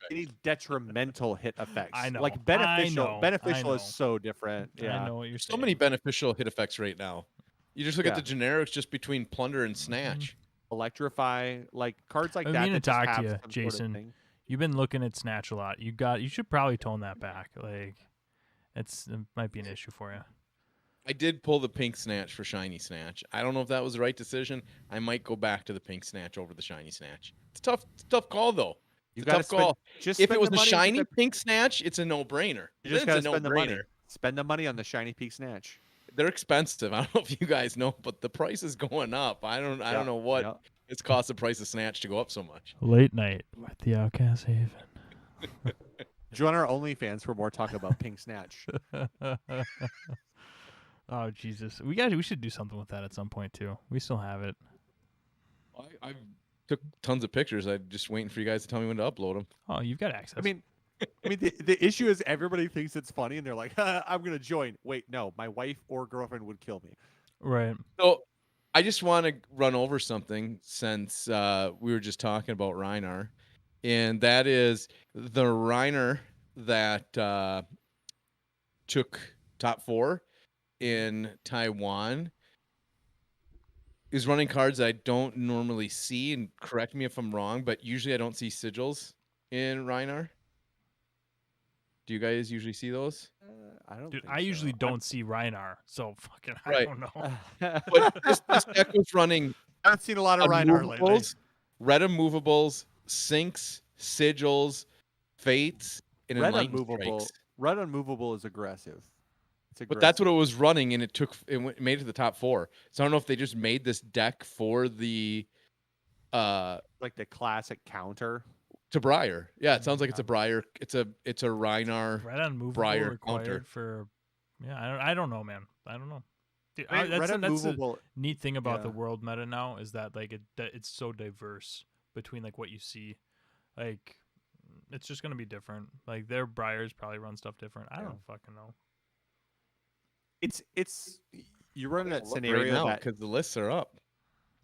they need detrimental hit effects. I know, Like I know, beneficial I is know. so different. Yeah. I know what you're So saying. many beneficial hit effects right now. You just look at Yeah. the generics just between Plunder and Snatch. Electrify, like cards like I that. mean to that just talk to have you, some sort of Jason. thing. You've been looking at Snatch a lot. You should probably tone that back. Like, it might be an issue for you. I did pull the pink Snatch for Shiny Snatch. I don't know if that was the right decision. I might go back to the pink Snatch over the Shiny Snatch. It's a tough call though. You It's a gotta tough spend, call. just If spend it was the a money, shiny pink Snatch, it's a no-brainer. you Then just gotta it's a spend the money. no-brainer. Spend the money on the shiny peak snatch. They're expensive. I don't know if you guys know, but the price is going up. I don't know what Yeah. it's cost the price of Snatch to go up so much. Late night with the Outcast Haven. Join our OnlyFans for more talk about pink snatch. Oh Jesus, we should do something with that at some point too. We still have it. I took tons of pictures. I'm just waiting for you guys to tell me when to upload them. Oh, you've got access. I mean, the issue is everybody thinks it's funny and they're like, I'm gonna join. Wait, no, my wife or girlfriend would kill me. right. So I just want to run over something since we were just talking about Reinar, and that is the Reiner that took top 4 in Taiwan is running cards I don't normally see, and correct me if I'm wrong, but usually I don't see sigils in Reinar. Do you guys usually see those? I don't. Dude, think I so. usually don't see Reinar, so fucking I Right. don't know. But this deck was running I haven't seen a lot of Reinhardt lately. Unmovables, red immovables, sinks, sigils, fates, and Red enlightened unmovable. strikes. Red unmovable is aggressive. It's aggressive. But that's what it was running, and it made it to the top 4. So I don't know if they just made this deck for the like the classic counter. to Briar. Yeah, it sounds like it's a Briar. It's a Reinar. Red unmovable Briar required counter. for. Yeah, I don't know, man. I don't know. Dude, I mean, red that's the unmovable. neat thing about the Yeah. world meta now is that like it's so diverse between like what you see. Like, it's just gonna be different. Like their Briars probably run stuff different. I Yeah. don't fucking know. It's you run that Look scenario right now that because the lists are up.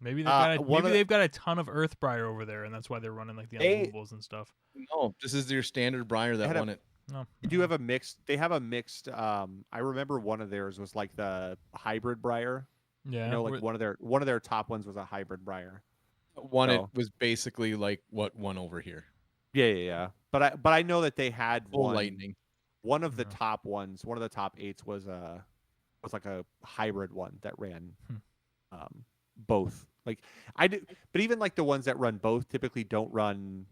Maybe one of the- they've got a ton of Earth Briar over there, and that's why they're running like the They- unmovables and stuff. No, this is your standard Briar that had a- won it. No, they do have a mixed. They have a mixed. I remember one of theirs was like the hybrid briar. yeah. You know, like we're- one of their top ones was a hybrid briar. One it So- was basically like what won over here. Yeah. But I know that they had Full one. lightning. One of the Yeah. top ones. One of the top 8s was like a hybrid one that ran both. Like I do, but even like the ones that run both typically don't run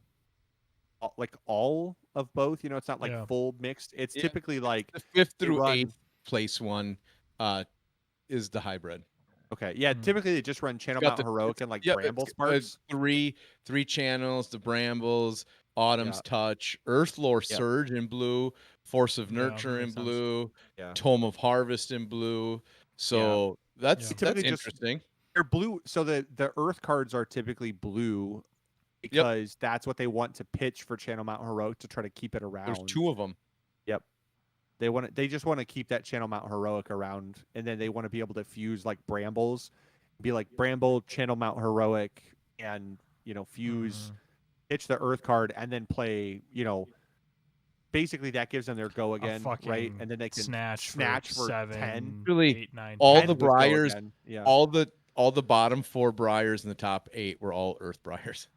like all of both. You know, it's not like Yeah. full mixed. It's Yeah. typically like The 5th they through run- 8th place one is the hybrid. okay, yeah. Hmm. Typically they just run Channel got Mountain the- Heroic and like Yep, Bramble it's, Sparks. three channels: the Brambles, Autumn's Yeah. Touch, Earthlore Yep. Surge in blue, Force of Yeah, Nurture in makes sense. blue, Yeah. Tome of Harvest in blue. So that's Yeah. Typically just- interesting. They're blue. So the Earth cards are typically blue because that's what they want to pitch for Channel Mountain Heroic to try to keep it around. There's 2 of them. They just want to keep that Channel Mountain Heroic around, and then they want to be able to fuse like Brambles, be like Bramble, Channel Mountain Heroic, and fuse, pitch the Earth card, and then play. Basically that gives them their go again, right? fucking And then they can snatch for 7, 10. Really, 8, 9, all 10. the with go Briars, again. Yeah, all the bottom 4 Briars in the top 8 were all Earth Briars.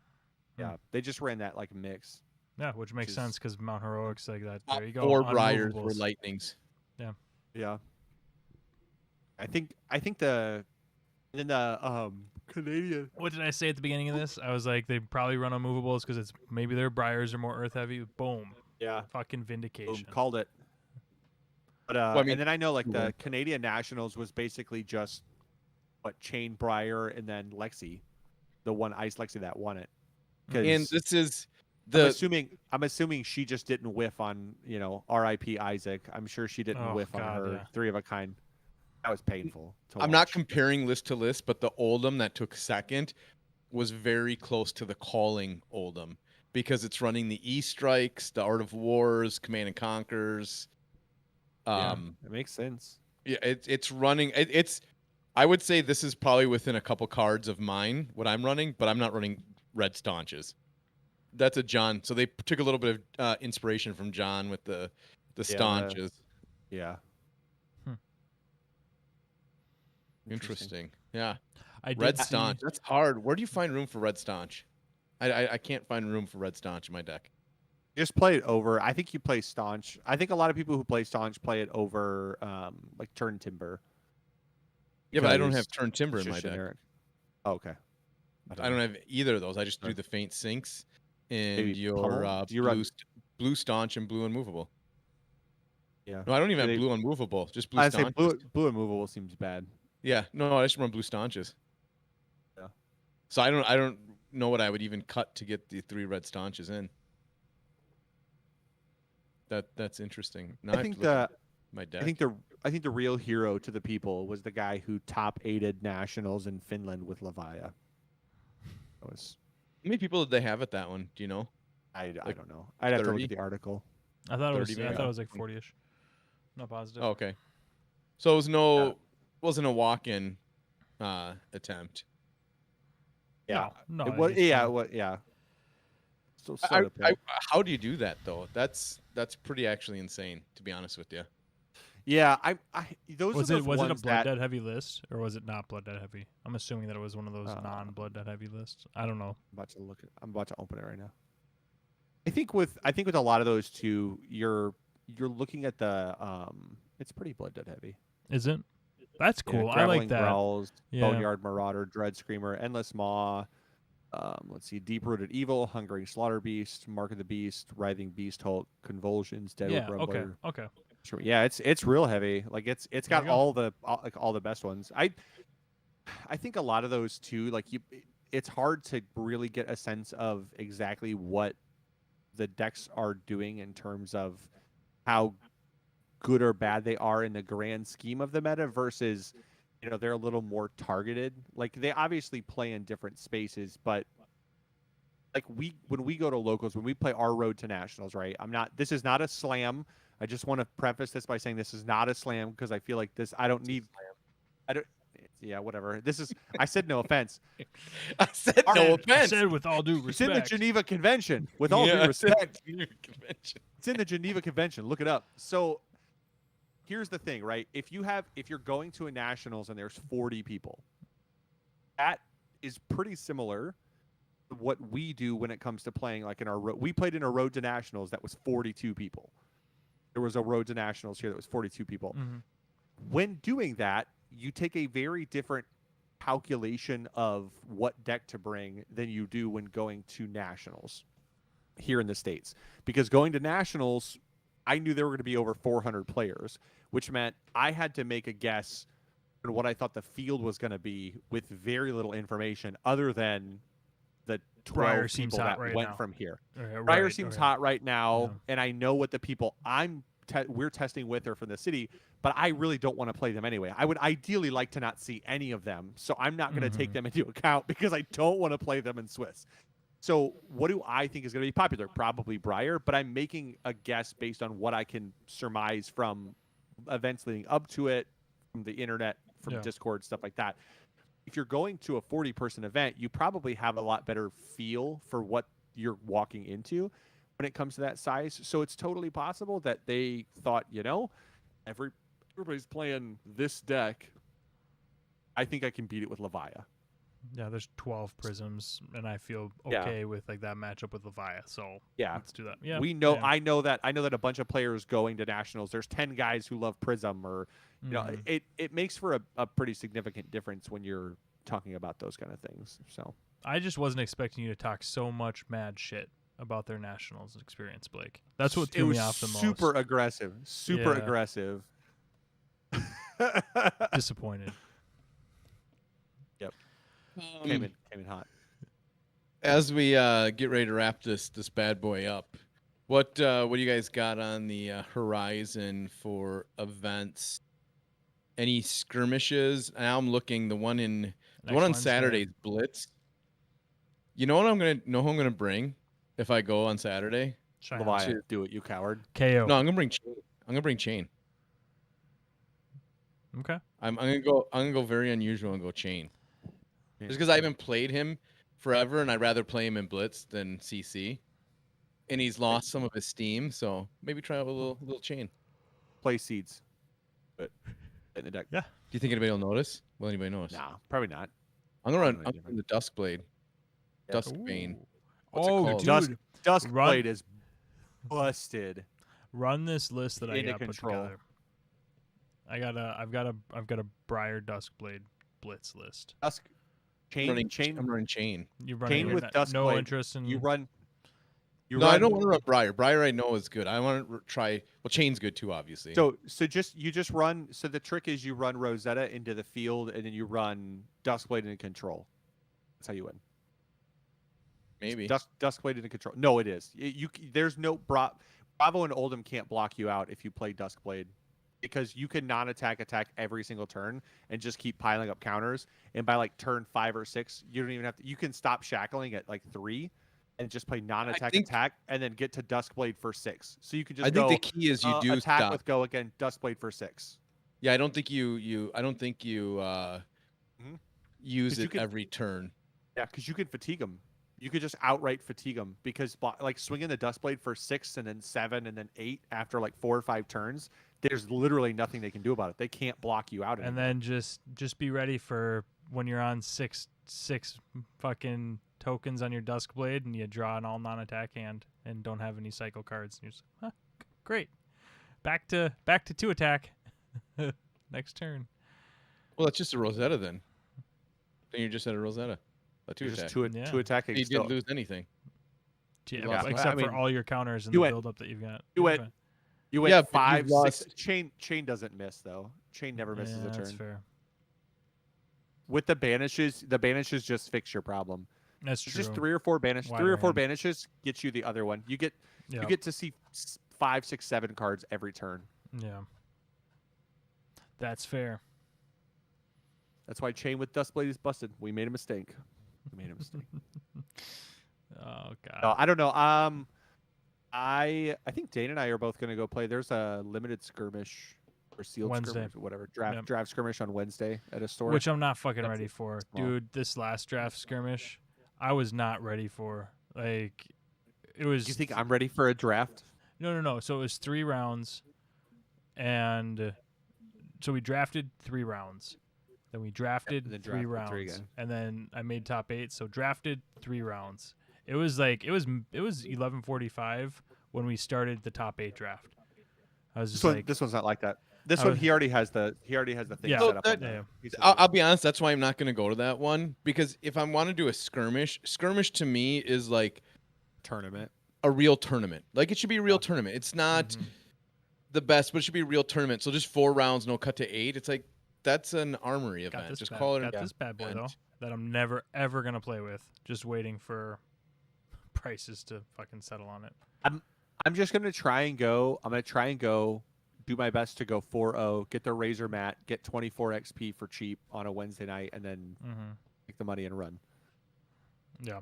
yeah. They just ran that like mix. Yeah, which makes is- sense because Mount Heroic's like that. Top There you go. 4 Briars were unmovables. lightnings. Yeah. I think the and then the Canadian. What did I say at the beginning of this? I was like, they probably run unmovables because it's maybe their Briars are more earth heavy. Boom. Yeah. Fucking Boom, vindication. called it. But I mean, and then I know like you the won. Canadian Nationals was basically just what Chain Briar and then Lexi, the one Ice Lexi that won it. And Because this is I'm assuming she just didn't whiff on R.I.P. Isaac. I'm sure she didn't Oh, whiff on God, her yeah. 3 of a kind. That was painful. I'm not comparing list to list, but the Oldham that took second was very close to the calling Oldham because it's running the E Strikes, the Art of Wars, Command and Conquers. It makes sense. Yeah, it's running. It's I would say this is probably within a couple cards of mine what I'm running, but I'm not running Red Staunches. That's a John. So they took a little bit of inspiration from John with the staunches. Yeah. Interesting. Yeah. I did Red see- Staunch. That's hard. Where do you find room for Red Staunch? I can't find room for Red Staunch in my deck. Just play it over. I think you play Staunch. I think a lot of people who play Staunch play it over like Turn Timber. Yeah, but I don't because have Turn Timber it's in my just deck. generic. Oh, okay. I don't have either of those. I just do Sure. the faint sinks and Maybe your Pummel? Do you run- blue staunch and blue unmovable. Yeah. No, I don't even Do have they- blue unmovable. Just blue I'd say staunches. blue immovable seems bad. Yeah, no, I just run blue staunches. Yeah. So I don't know what I would even cut to get the 3 red staunches in. That's interesting. Now I, I have think to look at the my deck. I think the real hero to the people was the guy who top 8'd nationals in Finland with Levia. That was How many people did they have at that one? Do you know? I Like don't know. I'd have to look 30? at the article. I thought it was. 30 I maybe? thought it was like 40ish. Not positive. Oh, okay. So it was wasn't a walk-in attempt. Yeah. No. It I was, just, yeah. So I, sort of play. how do you do that though? That's pretty actually insane, to be honest with you. Yeah, I those Was are it those was it a ones blood that dead heavy list or was it not blood dead heavy? I'm assuming that it was one of those non blood dead heavy lists. I don't know. I'm about to open it right now. I think with a lot of those too, you're looking at the it's pretty blood dead heavy. Is it? That's Yeah, cool. I Graveling like that. Growls, Yeah. Boneyard Marauder, Dread Screamer, Endless Maw. Let's see, Deep Rooted Evil, Hungering Slaughter Beast, Mark of the Beast, Writhing Beast Hulk, Convulsions, Deadwood Yeah. Rumbler. Okay. Sure. Yeah, it's real heavy. Like it's There got you go. all the best ones. I think a lot of those too. Like it's hard to really get a sense of exactly what the decks are doing in terms of how good or bad they are in the grand scheme of the meta versus they're a little more targeted. Like they obviously play in different spaces, but like when we go to locals, when we play our road to nationals, right? This is not a slam. I just want to preface this by saying this is not a slam because I feel like yeah, whatever. This is I said no offense. I said no I offense. said with all due It's in respect. the Geneva Convention. With all Yeah, due I said respect, Geneva Convention. it's in the Geneva Convention. Look it up. So here's the thing, right? If you're going to a nationals and there's 40 people, that is pretty similar to what we do when it comes to playing like in our road. We played in a road to nationals that was 42 people. There was a road to nationals here that was 42 people. Mhm. When doing that, you take a very different calculation of what deck to bring than you do when going to nationals here in the States. Because going to nationals, I knew there were going to be over 400 players, which meant I had to make a guess on what I thought the field was going to be with very little information other than the 12 Briar seems people hot that right went now. from here. Okay, Briar right, seems okay. hot right now, Yeah. and I know what the people we're testing with are from the city, but I really don't want to play them anyway. I would ideally like to not see any of them, so I'm not going to take Mhm. them into account because I don't want to play them in Swiss. So what do I think is going to be popular? Probably Briar, but I'm making a guess based on what I can surmise from events leading up to it, from the internet, from Yeah. Discord, stuff like that. If you're going to a 40-person event, you probably have a lot better feel for what you're walking into when it comes to that size. So it's totally possible that they thought, everybody's playing this deck. I think I can beat it with Levia. Yeah, there's 12 prisms, and I feel Yeah. okay with like that matchup with Levia. So Yeah. let's do that. Yeah, We know yeah. I know that a bunch of players going to nationals, there's 10 guys who love Prism or Mhm. it makes for a pretty significant difference when you're talking about those kind of things. So I just wasn't expecting you to talk so much mad shit about their nationals experience, Blake. That's what it threw was me off the most. super aggressive, super Yeah. aggressive. Disappointed. Came in hot. As we get ready to wrap this bad boy up, what do you guys got on the horizon for events? Any skirmishes? Now I'm looking the one on Wednesday. Saturday's Blitz. You know what know who I'm gonna bring if I go on Saturday? China. Leviathan, do it, you coward. KO. No, I'm gonna bring Chain. I'm gonna bring Chain. Okay. I'm gonna go very unusual and go Chain. Yeah. Just because I haven't played him forever, and I'd rather play him in Blitz than CC. And he's lost some of his steam, so maybe try out a little Chain. Play seeds, but in the deck. Yeah. Do you think anybody will notice? Will anybody notice? Nah, probably not. I'm gonna run. Probably I'm different. running the Duskblade. Yeah. Duskbane. Ooh. What's it Oh, called? dude. Duskblade is busted. Run this list that I Into got put control. together. I've got a Briar Duskblade Blitz list. Dusk I'm running chain. I'm running Chain. You're running with no Duskblade, interest in You run. You No, run, I don't want to run Briar. Briar I know is good. I want to try. Well, Chain's good too, obviously. So you just run. So the trick is you run Rosetta into the field, and then you run Duskblade into control. That's how you win. maybe. Duskblade into control. No, it is. There's no Bravo and Oldham can't block you out if you play Duskblade, because you can attack every single turn and just keep piling up counters. And by like turn 5 or 6, you don't even have to. You can stop shackling at like 3, and just play non-attack attack, and then get to Duskblade for 6. So you can just. I think the key is you do attack stop. with go again. Duskblade for 6. Yeah, I don't think you use 'Cause you it can- every turn. Yeah, because you could fatigue them. You could just outright fatigue them, because like swinging the Duskblade for 6 and then 7 and then 8 after like 4 or 5 turns, there's literally nothing they can do about it. They can't block you out. and anymore. then just be ready for when you're on six fucking tokens on your Duskblade and you draw an all non-attack hand and don't have any cycle cards. And you're just, great. Back to 2 attack. Next turn. Well, that's just a Rosetta then. Then you're just at a Rosetta. A 2 You're attack. just two Yeah. attacking. You still. didn't lose anything. Yeah, lost. except I mean, for all your counters and you the went- build-up that you've got. you went- Okay. You went Yeah, but 5, you've 6. lost- Chain doesn't miss though. Chain never misses Yeah, a that's turn. fair. With the banishes just fix your problem. That's It's true. just 3 or 4 banishes. Wider 3 or 4 hand. banishes get you the other one. You get to see 5, 6, 7 cards every turn. Yeah. That's fair. That's why Chain with Duskblade is busted. We made a mistake. Oh god. No, I don't know. I think Dane and I are both going to go play. There's a limited skirmish or sealed Wednesday. skirmish or whatever. Draft Yep. skirmish on Wednesday at a store. Which I'm not fucking That's ready for. small. Dude, this last draft skirmish, I was not ready for. Like it was Do you think I'm ready for a draft? No. So it was 3 rounds, and so we drafted 3 rounds. Then we drafted and then 3 drafted rounds, 3 again. and then I made top 8. So drafted 3 rounds. It was 11:45 when we started the top 8 draft. I was just like, This one's not like that. This I one was- he already has the thing Yeah. set So up. on that- the- he said I'll be honest. That's why I'm not going to go to that one, because if I want to do a skirmish to me is like tournament. a real tournament. Like it should be a real tournament. It's not Mhm. the best, but it should be a real tournament. So just 4 rounds, no cut to 8. It's like that's an armory got event. this Just bad, call it got an this bad boy though event. that I'm never ever gonna play with. Just waiting for prices to fucking settle on it. I'm just gonna try and go. I'm gonna try and go. Do my best to go 4-0. Get the Razor mat. Get 24 XP for cheap on a Wednesday night, and then Mm-hmm. take the money and run. Yeah.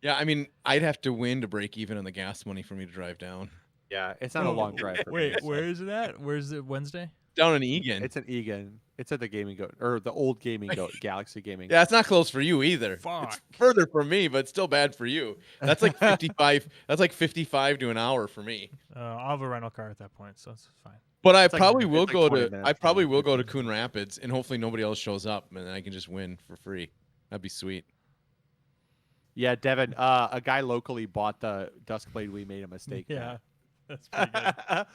Yeah, I mean, I'd have to win to break even on the gas money for me to drive down. Yeah, it's not a long drive. For me, Wait, so- where is it at? Where's it Wednesday? Down in Egan. It's an Egan. It's at the Gaming Goat or the old Gaming Goat, Galaxy Gaming. Yeah, it's not close for you either. It's Fuck. further for me, but it's still bad for you. That's like 55. That's like 55 to an hour for me. I'll have a rental car at that point, so it's fine. But I It's like- probably will it's like go 20 to. minutes I probably for me. will go to Coon Rapids, and hopefully nobody else shows up, and then I can just win for free. That'd be sweet. Yeah, Devin. A guy locally bought the Duskblade. We made a mistake. Yeah, that's pretty good.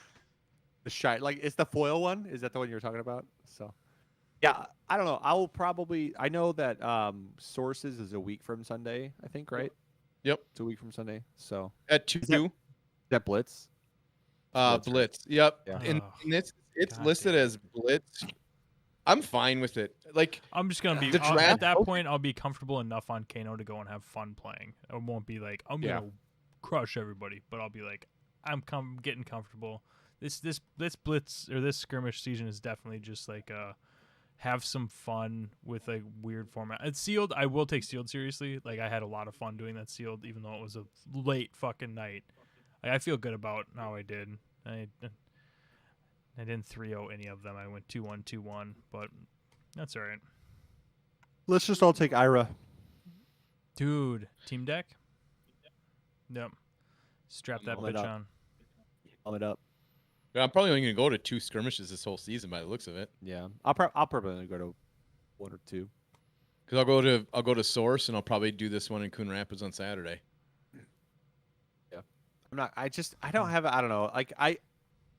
The shine, like it's the foil one. Is that the one you were talking about? So Yeah, I don't know. I will probably. I know that Sources is a week from Sunday. I think, right? Yep. It's a week from Sunday. So At is that 2. Blitz? It's Blitz, right? Blitz. Yep. Yeah. And, Ugh, it's God listed damn it. as Blitz. I'm fine with it. Like I'm just gonna be the at draft. that point. I'll be comfortable enough on Kano to go and have fun playing. I won't be like I'm Yeah. gonna crush everybody, but I'll be like getting comfortable. This blitz or this skirmish season is definitely just like have some fun with a weird format. It's sealed. I will take sealed seriously. Like I had a lot of fun doing that sealed, even though it was a late fucking night. I feel good about how I did. I didn't 3-0 any of them. I went 2-1, 2-1, but that's all right. Let's just all take Ira. Dude, team deck? Yep. Strap that Warm it bitch up. on. Warm it up. I'm probably only gonna go to 2 skirmishes this whole season by the looks of it. Yeah, I'll probably only go to 1 or 2. Because I'll go to Source and I'll probably do this one in Coon Rapids on Saturday. I'm not. I don't have. I don't know. Like I'm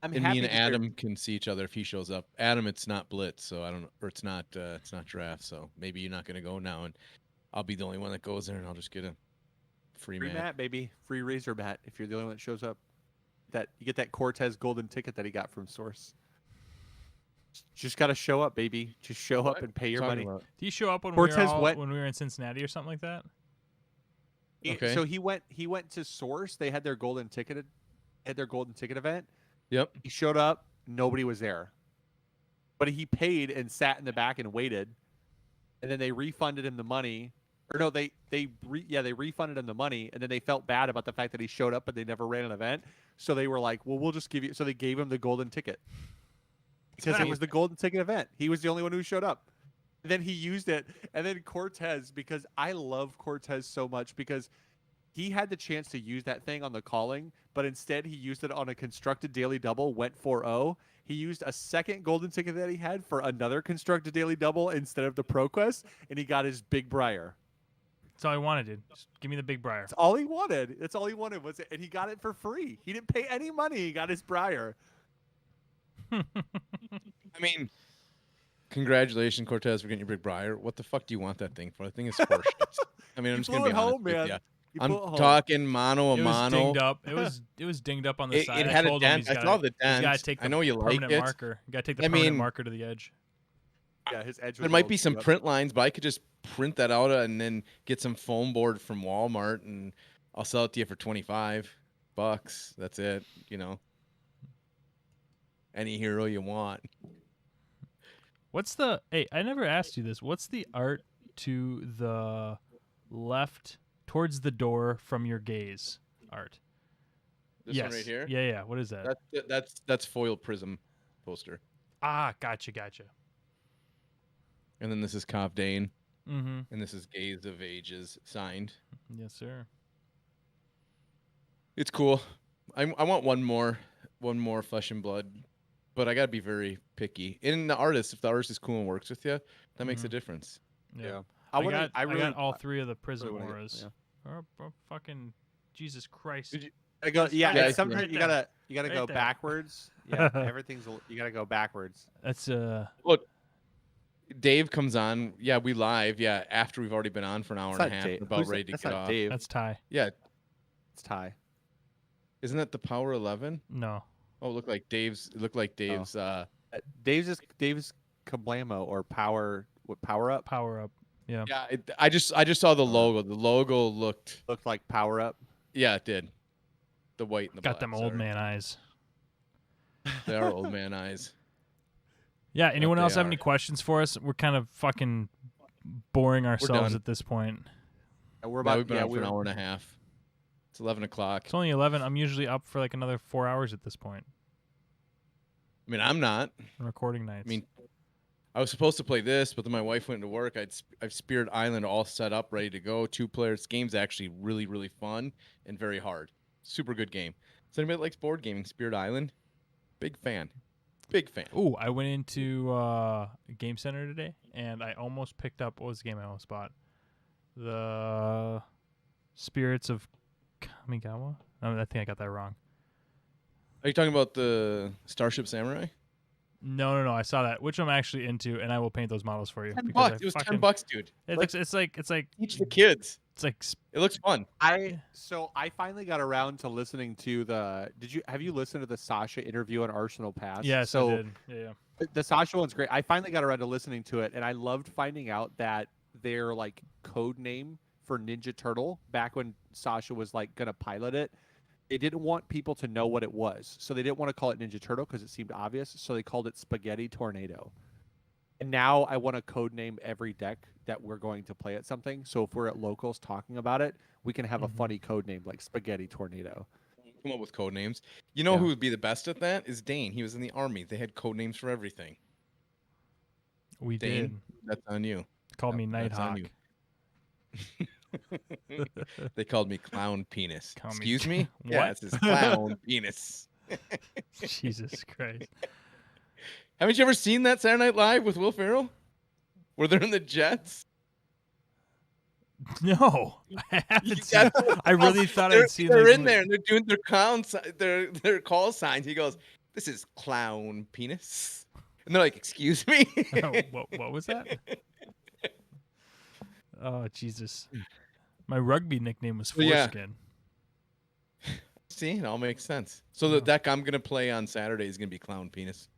And happy me and that they're- Adam can see each other if he shows up. Adam, it's not Blitz, so I don't know, or it's not draft, so maybe you're not gonna go now, and I'll be the only one that goes there, and I'll just get a free free mat. mat, baby. Free Razor mat if you're the only one that shows up. That you get that Cortez golden ticket that he got from Source. Just gotta show up, baby. Just show up What? and pay your Talking money. about? Did you show up when Cortez went- when we were in Cincinnati or something like that? Okay. So he went to Source. They had their golden ticket event. Yep. He showed up. Nobody was there. But he paid and sat in the back and waited. And then they refunded him the money. Or no, they refunded him the money, and then they felt bad about the fact that he showed up but they never ran an event. So they were like, "Well, we'll just give you." So they gave him the golden ticket because it was the golden ticket event. He was the only one who showed up. And then he used it, and then Cortez, because I love Cortez so much because he had the chance to use that thing on the calling, but instead he used it on a constructed daily double, went 4-0. He used a second golden ticket that he had for another constructed daily double instead of the ProQuest, and he got his Big Briar. That's all I wanted, dude. Just give me the big briar. That's all he wanted. That's all he wanted was it, and he got it for free. He didn't pay any money. He got his Briar. I mean, congratulations, Cortez, for getting your big briar. What the fuck do you want that thing for? The thing is horseshit. I mean, I'm You just gonna flew be it honest home, with man. ya. You I'm flew it home. talking mano a It was mano. dinged up. It was dinged up on the side. It I had a told him dent. he's I gotta- saw the He's got dent. to take the I know you like permanent it. marker. You got to take the I permanent mean- marker to the edge. Yeah, his edge. Was There a might little be some screwed up. print lines, but I could just print that out and then get some foam board from Walmart, and I'll sell it to you for $25. That's it. You know, any hero you want. What's the? Hey, I never asked you this. What's the art to the left towards the door from your gaze? Art. This yes. one right here. Yeah, yeah. What is that? That's foil prism poster, Ah, gotcha. and then this is Cov Dane, Mm-hmm. and this is Gaze of Ages signed. Yes, sir. It's cool. I want one more Flesh and Blood, but I gotta be very picky. And the artist, if the artist is cool and works with you, that makes a Mhm. difference. Yeah. I got really all three of the Prism wanna get- auras. yeah. Oh, fucking Jesus Christ. Did you- I go, yeah, Yeah, it's sometimes right you there. gotta Right go there. backwards. Yeah, you gotta go backwards. That's Dave comes on. Yeah, we live. Yeah, after we've already been on for an hour It's and a not half, Dave. we're about Who's that? ready to That's get not off. Dave. that's Ty. Yeah, It's Ty. isn't that the Power 11? No. Oh, it looked like Dave's. Dave's Kablamo or power up Power up. Yeah. Yeah, I just saw the logo. The logo looked. looked like power up. Yeah, it did. The white and the Got black. them old sorry. man eyes. They are old man eyes. Yeah. Anyone they else have are. any questions for us? We're kind of fucking boring ourselves done. At this point. And we're Yeah, about we've been on for we're an hour and a half. It's 11 o'clock. It's only 11. I'm usually up for like another 4 hours at this point. I mean, I'm not. On recording nights. I mean, I was supposed to play this, but then my wife went to work. I've Spirit Island all set up, ready to go. 2 players. This game's actually really, really fun and very hard. Super good game. So anybody that likes board gaming, Spirit Island, big fan. Big fan. ooh, I went into Game Center today and I almost picked up. What was the game I almost bought? The Spirits of Kamigawa. I think I got that wrong. Are you talking about the Starship Samurai? No. I saw that, which I'm actually into, and I will paint those models for you. $10. because I It was fucking- $10, dude. It's like Teach the kids. it's like It looks fun. I finally got around to listening to the. Have you listened to the Sasha interview on Arsenal Pass? yes, So I did. Yeah. the Sasha one's great. I finally got around to listening to it, and I loved finding out that their like code name for Ninja Turtle back when Sasha was like gonna pilot it, they didn't want people to know what it was, so they didn't want to call it Ninja Turtle because it seemed obvious. So they called it Spaghetti Tornado. And now I want to code name every deck that we're going to play at something. So if we're at locals talking about it, we can have a funny code name like Spaghetti Tornado. Come up with code names. You know Yeah. who would be the best at that is Dane. He was in the army. They had code names for everything. We Dane, did. that's on you. Called me That's on Nighthawk. you. They called me Clown Penis. Call me Excuse me? What? Yeah, it's his Clown Penis. Jesus Christ. Haven't you ever seen that Saturday Night Live with Will Ferrell? Where they're in the jets? No, I haven't You seen. gotta- I really thought they're, I'd seen. They're like, in there and they're doing their their call signs. He goes, "This is Clown Penis," and they're like, "Excuse me." what was that? Oh Jesus! My rugby nickname was Well, yeah. Foreskin. See, it all makes sense. So the deck I'm gonna play on Saturday is gonna be Clown Penis,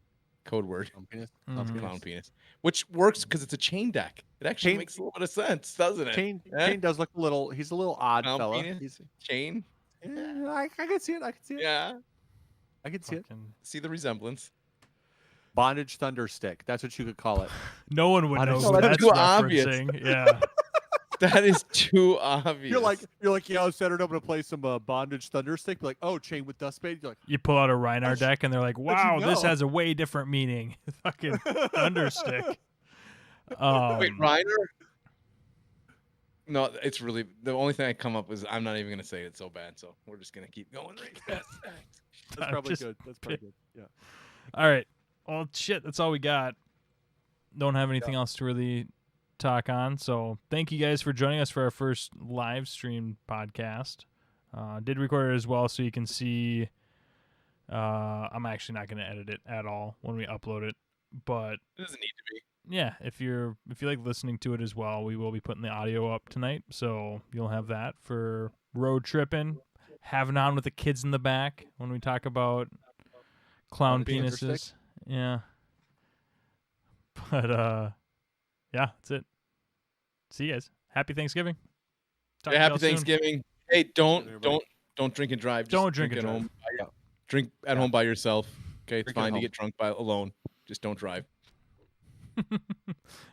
code word. Mhm. Clown Penis, which works because it's a chain deck. It actually Chain- makes a little bit of sense, doesn't it? Chain Eh? Chain does look a little. He's a little odd Clown fella. penis? He's, Chain, I can see it. I can see it. yeah. I can see it. Fucking- See the resemblance. Bondage Thunderstick. That's what you could call it. No one would Why know does- who No, that's that's too obvious. referencing. Yeah. That is too obvious. You're like, yeah, on Saturday I'm gonna play some Bondage Thunderstick. Be like, oh, Chain with Dustbait. You're like, You pull out a Reinar deck and they're like, you "Wow, this know?" has a way different meaning." Fucking Thunderstick. Wait, Um, Reiner? No, it's really the only thing I come up with is I'm not even gonna say it so bad, so we're just gonna keep going. that's I'm probably just- good. That's probably good. Yeah. All right. Well, shit, that's all we got. Don't have anything else to really talk on. So thank you guys for joining us for our first live stream podcast. Did record it as well, so you can see. I'm actually not going to edit it at all when we upload it, but It doesn't need to be. yeah, if you like listening to it as well, we will be putting the audio up tonight, so you'll have that for road tripping, having on with the kids in the back when we talk about clown Bondage penises. Thunderstick? Yeah. But yeah, that's it. See you guys. Happy Thanksgiving. Talk Yeah, to happy y'all soon. Thanksgiving. Hey, everybody. don't drink and drive. Just Don't drink and at drive. home. Drink at home by yourself. Okay, it's Drink at fine to home. get drunk by alone. Just don't drive.